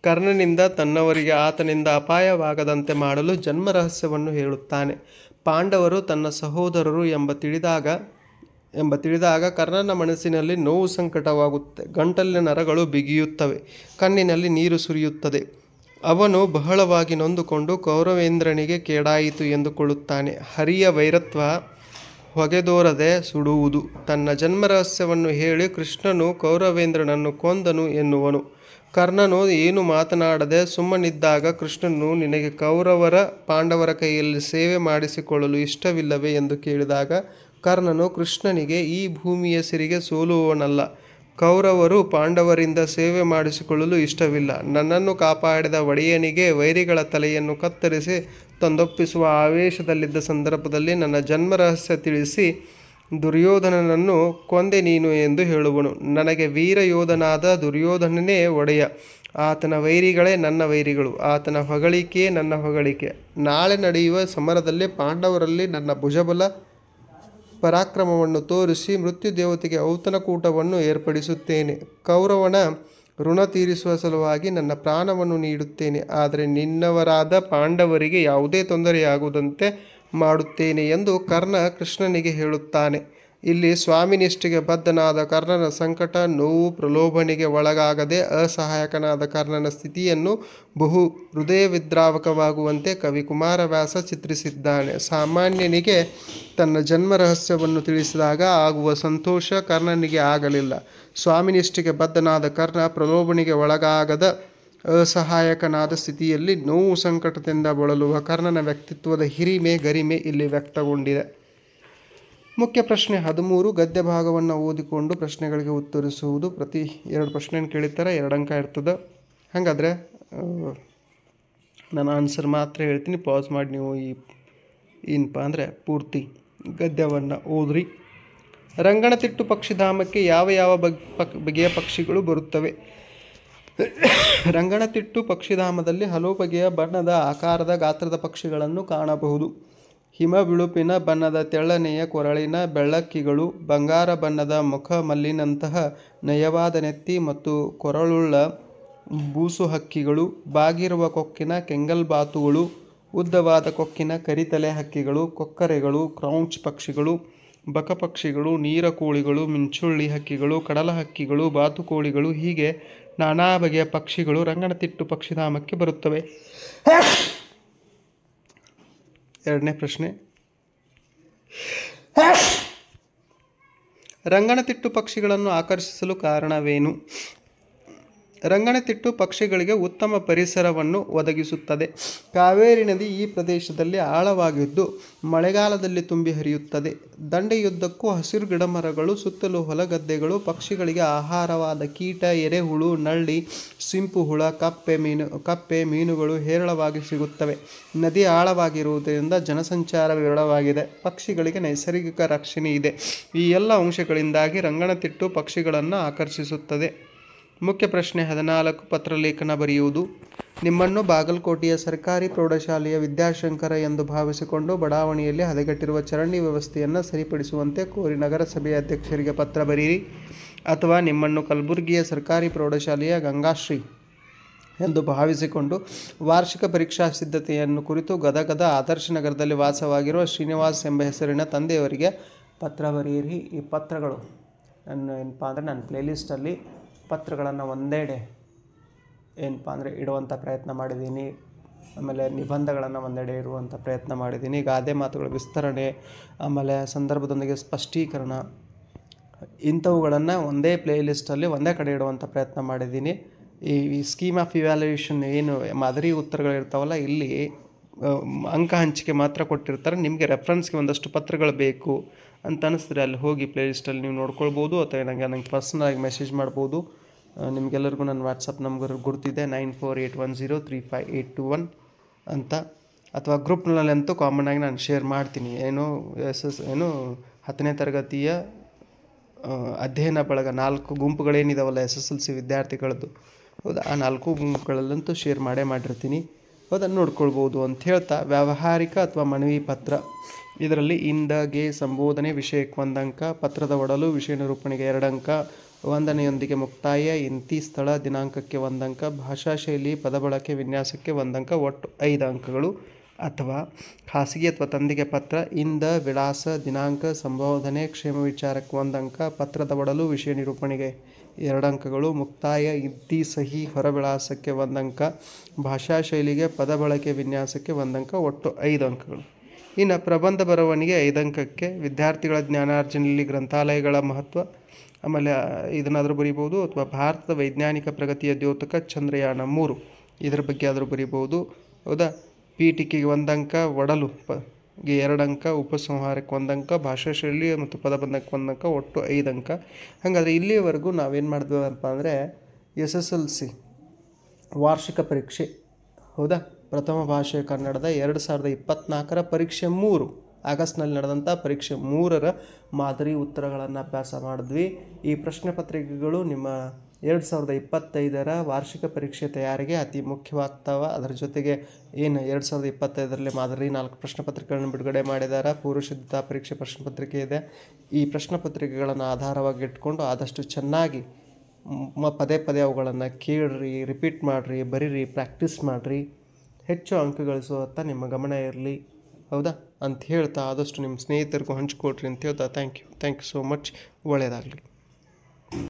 ಕರ್ಣನಿಂದ ತನ್ನವರಿಗೆ ಆತನಿಂದ ಅಪಾಯವಾಗದಂತೆ ಮಾಡಲು ಜನ್ಮ ರಹಸ್ಯವನ್ನು ಹೇಳುತ್ತಾನೆ. ಪಾಂಡವರು ತನ್ನ ಸಹೋದರರು ಎಂಬ ತಿಳಿದಾಗ ಕರ್ಣನ ಮನಸ್ಸಿನಲ್ಲಿ ನೋವು ಸಂಕಟವಾಗುತ್ತೆ. ಗಂಟಲಿನ ನರಗಳು ಬಿಗಿಯುತ್ತವೆ, ಕಣ್ಣಿನಲ್ಲಿ ನೀರು ಸುರಿಯುತ್ತದೆ. ಅವನು ಬಹಳವಾಗಿ ನೊಂದುಕೊಂಡು ಕೌರವೇಂದ್ರನಿಗೆ ಕೇಡಾಯಿತು ಎಂದುಕೊಳ್ಳುತ್ತಾನೆ. ಹರಿಯ ವೈರತ್ವ ಹೊಗೆದೋರದೆ ಸುಡುವುದು. ತನ್ನ ಜನ್ಮರಹಸ್ಯವನ್ನು ಹೇಳಿ ಕೃಷ್ಣನು ಕೌರವೇಂದ್ರನನ್ನು ಕೊಂದನು ಎನ್ನುವನು. ಕರ್ಣನು ಏನು ಮಾತನಾಡದೆ ಸುಮ್ಮನಿದ್ದಾಗ ಕೃಷ್ಣನು, ನಿನಗೆ ಪಾಂಡವರ ಕೈಯಲ್ಲಿ ಸೇವೆ ಮಾಡಿಸಿಕೊಳ್ಳಲು ಇಷ್ಟವಿಲ್ಲವೇ ಎಂದು ಕೇಳಿದಾಗ ಕರ್ಣನು ಕೃಷ್ಣನಿಗೆ, ಈ ಭೂಮಿಯ ಸಿರಿಗೆ ಸೋಲುವವನಲ್ಲ. ಕೌರವರು ಪಾಂಡವರಿಂದ ಸೇವೆ ಮಾಡಿಸಿಕೊಳ್ಳಲು ಇಷ್ಟವಿಲ್ಲ. ನನ್ನನ್ನು ಕಾಪಾಡಿದ ಒಡೆಯನಿಗೆ ವೈರಿಗಳ ತಲೆಯನ್ನು ಕತ್ತರಿಸಿ ತಂದೊಪ್ಪಿಸುವ ಆವೇಶದಲ್ಲಿದ್ದ ಸಂದರ್ಭದಲ್ಲಿ ನನ್ನ ಜನ್ಮರಹಸ್ಯ ತಿಳಿಸಿ ದುರ್ಯೋಧನನನ್ನು ಕೊಂದೆ ನೀನು ಎಂದು ಹೇಳುವನು. ನನಗೆ ವೀರ ಯೋಧನಾದ ದುರ್ಯೋಧನನೇ ಒಡೆಯ. ಆತನ ವೈರಿಗಳೇ ನನ್ನ ವೈರಿಗಳು. ಆತನ ಹೊಗಳಿಕೆಯೇ ನನ್ನ ಹೊಗಳಿಕೆ. ನಾಳೆ ನಡೆಯುವ ಸಮರದಲ್ಲಿ ಪಾಂಡವರಲ್ಲಿ ನನ್ನ ಭುಜಬಲ ಪರಾಕ್ರಮವನ್ನು ತೋರಿಸಿ ಮೃತ್ಯುದೇವತೆಗೆ ಔತಣಕೂಟವನ್ನು ಏರ್ಪಡಿಸುತ್ತೇನೆ. ಕೌರವನ ಋಣ ತೀರಿಸುವ ಸಲುವಾಗಿ ನನ್ನ ಪ್ರಾಣವನ್ನು ನೀಡುತ್ತೇನೆ. ಆದರೆ ನಿನ್ನವರಾದ ಪಾಂಡವರಿಗೆ ಯಾವುದೇ ತೊಂದರೆಯಾಗುವುದಂತೆ ಮಾಡುತ್ತೇನೆ ಎಂದು ಕರ್ಣ ಕೃಷ್ಣನಿಗೆ ಹೇಳುತ್ತಾನೆ. ಇಲ್ಲಿ ಸ್ವಾಮಿನಿಷ್ಠೆಗೆ ಬದ್ಧನಾದ ಕರ್ಣನ ಸಂಕಟ, ನೋವು, ಪ್ರಲೋಭನೆಗೆ ಒಳಗಾಗದೆ ಅಸಹಾಯಕನಾದ ಕರ್ಣನ ಸ್ಥಿತಿಯನ್ನು ಬಹು ಹೃದಯವಿದ್ರಾವಕವಾಗುವಂತೆ ಕವಿ ಕುಮಾರವ್ಯಾಸ ಚಿತ್ರಿಸಿದ್ದಾನೆ. ಸಾಮಾನ್ಯನಿಗೆ ತನ್ನ ಜನ್ಮ ರಹಸ್ಯವನ್ನು ತಿಳಿಸಿದಾಗ ಆಗುವ ಸಂತೋಷ ಕರ್ಣನಿಗೆ ಆಗಲಿಲ್ಲ. ಸ್ವಾಮಿನಿಷ್ಠೆಗೆ ಬದ್ಧನಾದ ಕರ್ಣ ಪ್ರಲೋಭನೆಗೆ ಒಳಗಾಗದ ಅಸಹಾಯಕನಾದ ಸ್ಥಿತಿಯಲ್ಲಿ ನೋವು ಸಂಕಟದಿಂದ ಬಳಲುವ ಕರ್ಣನ ವ್ಯಕ್ತಿತ್ವದ ಹಿರಿಮೆ, ಗರಿಮೆ ಇಲ್ಲಿ ವ್ಯಕ್ತಗೊಂಡಿದೆ. ಮುಖ್ಯ ಪ್ರಶ್ನೆ 13. ಗದ್ಯ ಭಾಗವನ್ನು ಓದಿಕೊಂಡು ಪ್ರಶ್ನೆಗಳಿಗೆ ಉತ್ತರಿಸುವುದು. ಪ್ರತಿ 2 ಪ್ರಶ್ನೆಯನ್ನು ಕೇಳಿರ್ತಾರೆ, 2 ಅಂಕ ಇರ್ತದೆ. ಹಾಗಾದರೆ ನಾನು ಆನ್ಸರ್ ಮಾತ್ರ ಹೇಳ್ತೀನಿ, ಪಾಸ್ ಮಾಡಿ ನೀವು ಏನಪ್ಪ ಅಂದರೆ ಪೂರ್ತಿ ಗದ್ಯವನ್ನು ಓದ್ರಿ. ರಂಗನತಿಟ್ಟು ಪಕ್ಷಿಧಾಮಕ್ಕೆ ಯಾವ ಯಾವ ಬಗೆಯ ಪಕ್ಷಿಗಳು ಬರುತ್ತವೆ? ರಂಗನತಿಟ್ಟು ಪಕ್ಷಿಧಾಮದಲ್ಲಿ ಹಲವು ಬಗೆಯ ಬಣ್ಣದ, ಆಕಾರದ, ಗಾತ್ರದ ಪಕ್ಷಿಗಳನ್ನು ಕಾಣಬಹುದು. ಹಿಮ ಬಿಳುಪಿನ ಬಣ್ಣದ ತೆಳ್ಳನೆಯ ಕೊರಳಿನ ಬೆಳ್ಳಕ್ಕಿಗಳು, ಬಂಗಾರ ಬಣ್ಣದ ಮುಖ ಮಲ್ಲಿನಂತಹ ನಯವಾದ ನೆತ್ತಿ ಮತ್ತು ಕೊರಳುಳ್ಳ ಬೂಸು ಹಕ್ಕಿಗಳು, ಬಾಗಿರುವ ಕೊಕ್ಕಿನ ಕೆಂಗಲ್ಬಾತುಗಳು, ಉದ್ದವಾದ ಕೊಕ್ಕಿನ ಕರಿತಲೆ ಹಕ್ಕಿಗಳು, ಕೊಕ್ಕರೆಗಳು, ಕ್ರೌಂಚ್ ಪಕ್ಷಿಗಳು, ಬಕಪಕ್ಷಿಗಳು, ನೀರಕೋಳಿಗಳು, ಮಿಂಚುಳ್ಳಿ ಹಕ್ಕಿಗಳು, ಕಡಲ ಹಕ್ಕಿಗಳು, ಬಾತುಕೋಳಿಗಳು, ಹೀಗೆ ನಾನಾ ಬಗೆಯ ಪಕ್ಷಿಗಳು ರಂಗನತಿಟ್ಟು ಪಕ್ಷಿಧಾಮಕ್ಕೆ ಬರುತ್ತವೆ. 2ನೇ ಪ್ರಶ್ನೆ, ರಂಗನತಿಟ್ಟು ಪಕ್ಷಿಗಳನ್ನು ಆಕರ್ಷಿಸಲು ಕಾರಣವೇನು? ರಂಗನತಿಟ್ಟು ಪಕ್ಷಿಗಳಿಗೆ ಉತ್ತಮ ಪರಿಸರವನ್ನು ಒದಗಿಸುತ್ತದೆ. ಕಾವೇರಿ ನದಿ ಈ ಪ್ರದೇಶದಲ್ಲಿ ಆಳವಾಗಿದ್ದು ಮಳೆಗಾಲದಲ್ಲಿ ತುಂಬಿ ಹರಿಯುತ್ತದೆ. ದಂಡೆಯುದ್ದಕ್ಕೂ ಹಸಿರು ಗಿಡಮರಗಳು, ಸುತ್ತಲೂ ಹೊಲಗದ್ದೆಗಳು, ಪಕ್ಷಿಗಳಿಗೆ ಆಹಾರವಾದ ಕೀಟ, ಎರೆಹುಳು, ನಳ್ಳಿ, ಸಿಂಪು ಹುಳ, ಕಪ್ಪೆ, ಮೀನುಗಳು ಹೇರಳವಾಗಿ ಸಿಗುತ್ತವೆ. ನದಿ ಆಳವಾಗಿರುವುದರಿಂದ ಜನಸಂಚಾರ ವಿರಳವಾಗಿದೆ. ಪಕ್ಷಿಗಳಿಗೆ ನೈಸರ್ಗಿಕ ರಕ್ಷಣೆ ಇದೆ. ಈ ಎಲ್ಲ ಅಂಶಗಳಿಂದಾಗಿ ರಂಗನತಿಟ್ಟು ಪಕ್ಷಿಗಳನ್ನು ಆಕರ್ಷಿಸುತ್ತದೆ. ಮುಖ್ಯ ಪ್ರಶ್ನೆ 14 ಪತ್ರಲೇಖನ ಬರೆಯುವುದು. ನಿಮ್ಮನ್ನು ಬಾಗಲಕೋಟೆಯ ಸರ್ಕಾರಿ ಪ್ರೌಢಶಾಲೆಯ ವಿದ್ಯಾಶಂಕರ ಎಂದು ಭಾವಿಸಿಕೊಂಡು ಬಡಾವಣೆಯಲ್ಲಿ ಹದಗೆಟ್ಟಿರುವ ಚರಂಡಿ ವ್ಯವಸ್ಥೆಯನ್ನು ಸರಿಪಡಿಸುವಂತೆ ಕೋರಿ ನಗರಸಭೆಯ ಅಧ್ಯಕ್ಷರಿಗೆ ಪತ್ರ ಬರೆಯಿರಿ. ಅಥವಾ ನಿಮ್ಮನ್ನು ಕಲಬುರಗಿಯ ಸರ್ಕಾರಿ ಪ್ರೌಢಶಾಲೆಯ ಗಂಗಾಶ್ರೀ ಎಂದು ಭಾವಿಸಿಕೊಂಡು ವಾರ್ಷಿಕ ಪರೀಕ್ಷಾ ಸಿದ್ಧತೆಯನ್ನು ಕುರಿತು ಗದಗದ ಆದರ್ಶ ನಗರದಲ್ಲಿ ವಾಸವಾಗಿರುವ ಶ್ರೀನಿವಾಸ್ ಎಂಬ ಹೆಸರಿನ ತಂದೆಯವರಿಗೆ ಪತ್ರ ಬರೆಯಿರಿ. ಈ ಪತ್ರಗಳು ನನ್ನ ಪ್ಲೇಲಿಸ್ಟಲ್ಲಿ ಪತ್ರಗಳನ್ನು ಒಂದೆಡೆ ಇಡುವಂಥ ಪ್ರಯತ್ನ ಮಾಡಿದ್ದೀನಿ. ಆಮೇಲೆ ನಿಬಂಧಗಳನ್ನು ಒಂದೆಡೆ ಇರುವಂಥ ಪ್ರಯತ್ನ ಮಾಡಿದ್ದೀನಿ. ಗಾದೆ ಮಾತುಗಳ ವಿಸ್ತರಣೆ, ಆಮೇಲೆ ಸಂದರ್ಭದೊಂದಿಗೆ ಸ್ಪಷ್ಟೀಕರಣ, ಇಂಥವುಗಳನ್ನು ಒಂದೇ ಪ್ಲೇಲಿಸ್ಟಲ್ಲಿ ಒಂದೇ ಕಡೆ ಇಡುವಂಥ ಪ್ರಯತ್ನ ಮಾಡಿದ್ದೀನಿ. ಈ ಸ್ಕೀಮ್ ಆಫ್ ಇವ್ಯಾಲ್ಯೂಯೇಷನ್ ಏನು ಮಾದರಿ ಉತ್ತರಗಳಿರ್ತಾವಲ್ಲ, ಇಲ್ಲಿ ಅಂಕ ಹಂಚಿಕೆ ಮಾತ್ರ ಕೊಟ್ಟಿರ್ತಾರೆ. ನಿಮಗೆ ರೆಫರೆನ್ಸ್ಗೆ ಒಂದಷ್ಟು ಪತ್ರಗಳು ಬೇಕು ಅಂತ ಅನಿಸಿದ್ರೆ ಅಲ್ಲಿ ಹೋಗಿ ಪ್ಲೇಲಿಸ್ಟಲ್ಲಿ ನೀವು ನೋಡ್ಕೊಳ್ಬೋದು. ಅಥವಾ ನಂಗೆ ಪರ್ಸನಲಾಗಿ ಮೆಸೇಜ್ ಮಾಡ್ಬೋದು. ನಿಮಗೆಲ್ಲರಿಗೂ ನನ್ನ ವಾಟ್ಸಪ್ ನಂಬರ್ ಗುರ್ತಿದೆ 9481035821 ಅಂತ. ಅಥವಾ ಗ್ರೂಪ್ನಲ್ಲಂತೂ ಕಾಮನ್ನಾಗಿ ನಾನು ಶೇರ್ ಮಾಡ್ತೀನಿ. ಏನು 10ನೇ ತರಗತಿಯ ಅಧ್ಯಯನ ಬಳಗ 4 ಗುಂಪುಗಳೇನಿದಾವಲ್ಲ SSLC ವಿದ್ಯಾರ್ಥಿಗಳದ್ದು, ಹೌದಾ, ಆ 4 ಗುಂಪುಗಳಲ್ಲಂತೂ ಶೇರ್ ಮಾಡಿರ್ತೀನಿ. ಹೌದಾ, ನೋಡ್ಕೊಳ್ಬೋದು ಅಂತ ಹೇಳ್ತಾ, ವ್ಯಾವಹಾರಿಕ ಅಥವಾ ಮನವಿ ಪತ್ರ, ಇದರಲ್ಲಿ ಇಂದ ಗೆ ಸಂಬೋಧನೆ ವಿಷಯಕ್ಕೆ 1 ಅಂಕ, ಪತ್ರದ ಒಡಲು ವಿಷಯ ನಿರೂಪಣೆಗೆ 2 ಅಂಕ, ವಂದನೆಯೊಂದಿಗೆ ಮುಕ್ತಾಯ, ಇಂತಿ ಸ್ಥಳ ದಿನಾಂಕಕ್ಕೆ 1 ಅಂಕ, ಭಾಷಾ ಶೈಲಿ ಪದಬಳಕೆ ವಿನ್ಯಾಸಕ್ಕೆ 1 ಅಂಕ, ಒಟ್ಟು 5 ಅಂಕಗಳು. ಅಥವಾ ಖಾಸಗಿ ಅಥವಾ ತಂದೆಗೆ ಪತ್ರ, ಇಂದ ವಿಳಾಸ ದಿನಾಂಕ ಸಂಬೋಧನೆ ಕ್ಷೇಮ ವಿಚಾರಕ್ಕೆ 1 ಅಂಕ, ಪತ್ರದ ಒಡಲು ವಿಷಯ ನಿರೂಪಣೆಗೆ 2 ಅಂಕಗಳು, ಮುಕ್ತಾಯ ಇಂತಿ ಸಹಿ ಹೊರವಿಳಾಸಕ್ಕೆ 1 ಅಂಕ, ಭಾಷಾ ಶೈಲಿಗೆ ಪದಬಳಕೆ ವಿನ್ಯಾಸಕ್ಕೆ 1 ಅಂಕ, ಒಟ್ಟು 5 ಅಂಕಗಳು. ಇನ್ನು ಪ್ರಬಂಧ ಬರವಣಿಗೆ 5 ಅಂಕಕ್ಕೆ, ವಿದ್ಯಾರ್ಥಿಗಳ ಜ್ಞಾನಾರ್ಜನೆಯಲ್ಲಿ ಗ್ರಂಥಾಲಯಗಳ ಮಹತ್ವ, ಆಮೇಲೆ ಇದನ್ನಾದರೂ ಬರಿಬೋದು. ಅಥವಾ ಭಾರತದ ವೈಜ್ಞಾನಿಕ ಪ್ರಗತಿಯ ದ್ಯೋತಕ ಚಂದ್ರಯಾನ 3, ಇದರ ಬಗ್ಗೆ ಆದರೂ ಬರಿಬೋದು. ಹೌದಾ, ಪೀಠಿಕೆಗೆ 1 ಅಂಕ, ಒಡಲು ಗೆ 2 ಅಂಕ, ಉಪಸಂಹಾರಕ್ಕೆ 1 ಅಂಕ, ಭಾಷಾ ಶೈಲಿ ಮತ್ತು ಪದಬಂಧಕ್ಕೆ 1 ಅಂಕ, ಒಟ್ಟು 5 ಅಂಕ. ಹಾಗಾದರೆ ಇಲ್ಲಿಯವರೆಗೂ ನಾವೇನು ಮಾಡಿದ್ವಪ್ಪ ಅಂದರೆ SSLC ವಾರ್ಷಿಕ ಪರೀಕ್ಷೆ, ಹೌದಾ, ಪ್ರಥಮ ಭಾಷೆ ಕನ್ನಡದ 2024ರ ಪರೀಕ್ಷೆ 3, ಆಗಸ್ಟ್ನಲ್ಲಿ ನಡೆದಂಥ ಪರೀಕ್ಷೆ 3ರ ಮಾದರಿ ಉತ್ತರಗಳನ್ನು ಅಭ್ಯಾಸ ಮಾಡಿದ್ವಿ. ಈ ಪ್ರಶ್ನೆ ಪತ್ರಿಕೆಗಳು ನಿಮ್ಮ 2025ರ ವಾರ್ಷಿಕ ಪರೀಕ್ಷೆ ತಯಾರಿಗೆ ಅತಿ ಮುಖ್ಯವಾಗ್ತಾವೆ. ಅದರ ಜೊತೆಗೆ ಏನು 2025ರಲ್ಲಿ ಮಾದರಿ 4 ಪ್ರಶ್ನೆ ಪತ್ರಿಕೆಗಳನ್ನು ಬಿಡುಗಡೆ ಮಾಡಿದ್ದಾರೆ. ಪೂರ್ವ ಸಿದ್ಧತಾ ಪರೀಕ್ಷೆ ಪ್ರಶ್ನೆ ಪತ್ರಿಕೆ ಇದೆ. ಈ ಪ್ರಶ್ನೆ ಪತ್ರಿಕೆಗಳನ್ನು ಆಧಾರವಾಗಿ ಇಟ್ಕೊಂಡು ಆದಷ್ಟು ಚೆನ್ನಾಗಿ ಪದೇ ಪದೇ ಅವುಗಳನ್ನು ಕೇಳಿರಿ, ರಿಪೀಟ್ ಮಾಡಿರಿ, ಬರೀರಿ, ಪ್ರಾಕ್ಟೀಸ್ ಮಾಡಿರಿ. ಹೆಚ್ಚು ಅಂಕ ಗಳಿಸುವತ್ತ ನಿಮ್ಮ ಗಮನ ಇರಲಿ, ಹೌದಾ ಅಂತ ಹೇಳ್ತಾ ಆದಷ್ಟು ನಿಮ್ಮ ಸ್ನೇಹಿತರಿಗೂ ಹಂಚ್ಕೊಳ್ರಿ ಅಂತ ಹೇಳ್ತಾ ಥ್ಯಾಂಕ್ ಯು ಸೋ ಮಚ್. ಒಳ್ಳೆಯದಾಗಲಿ.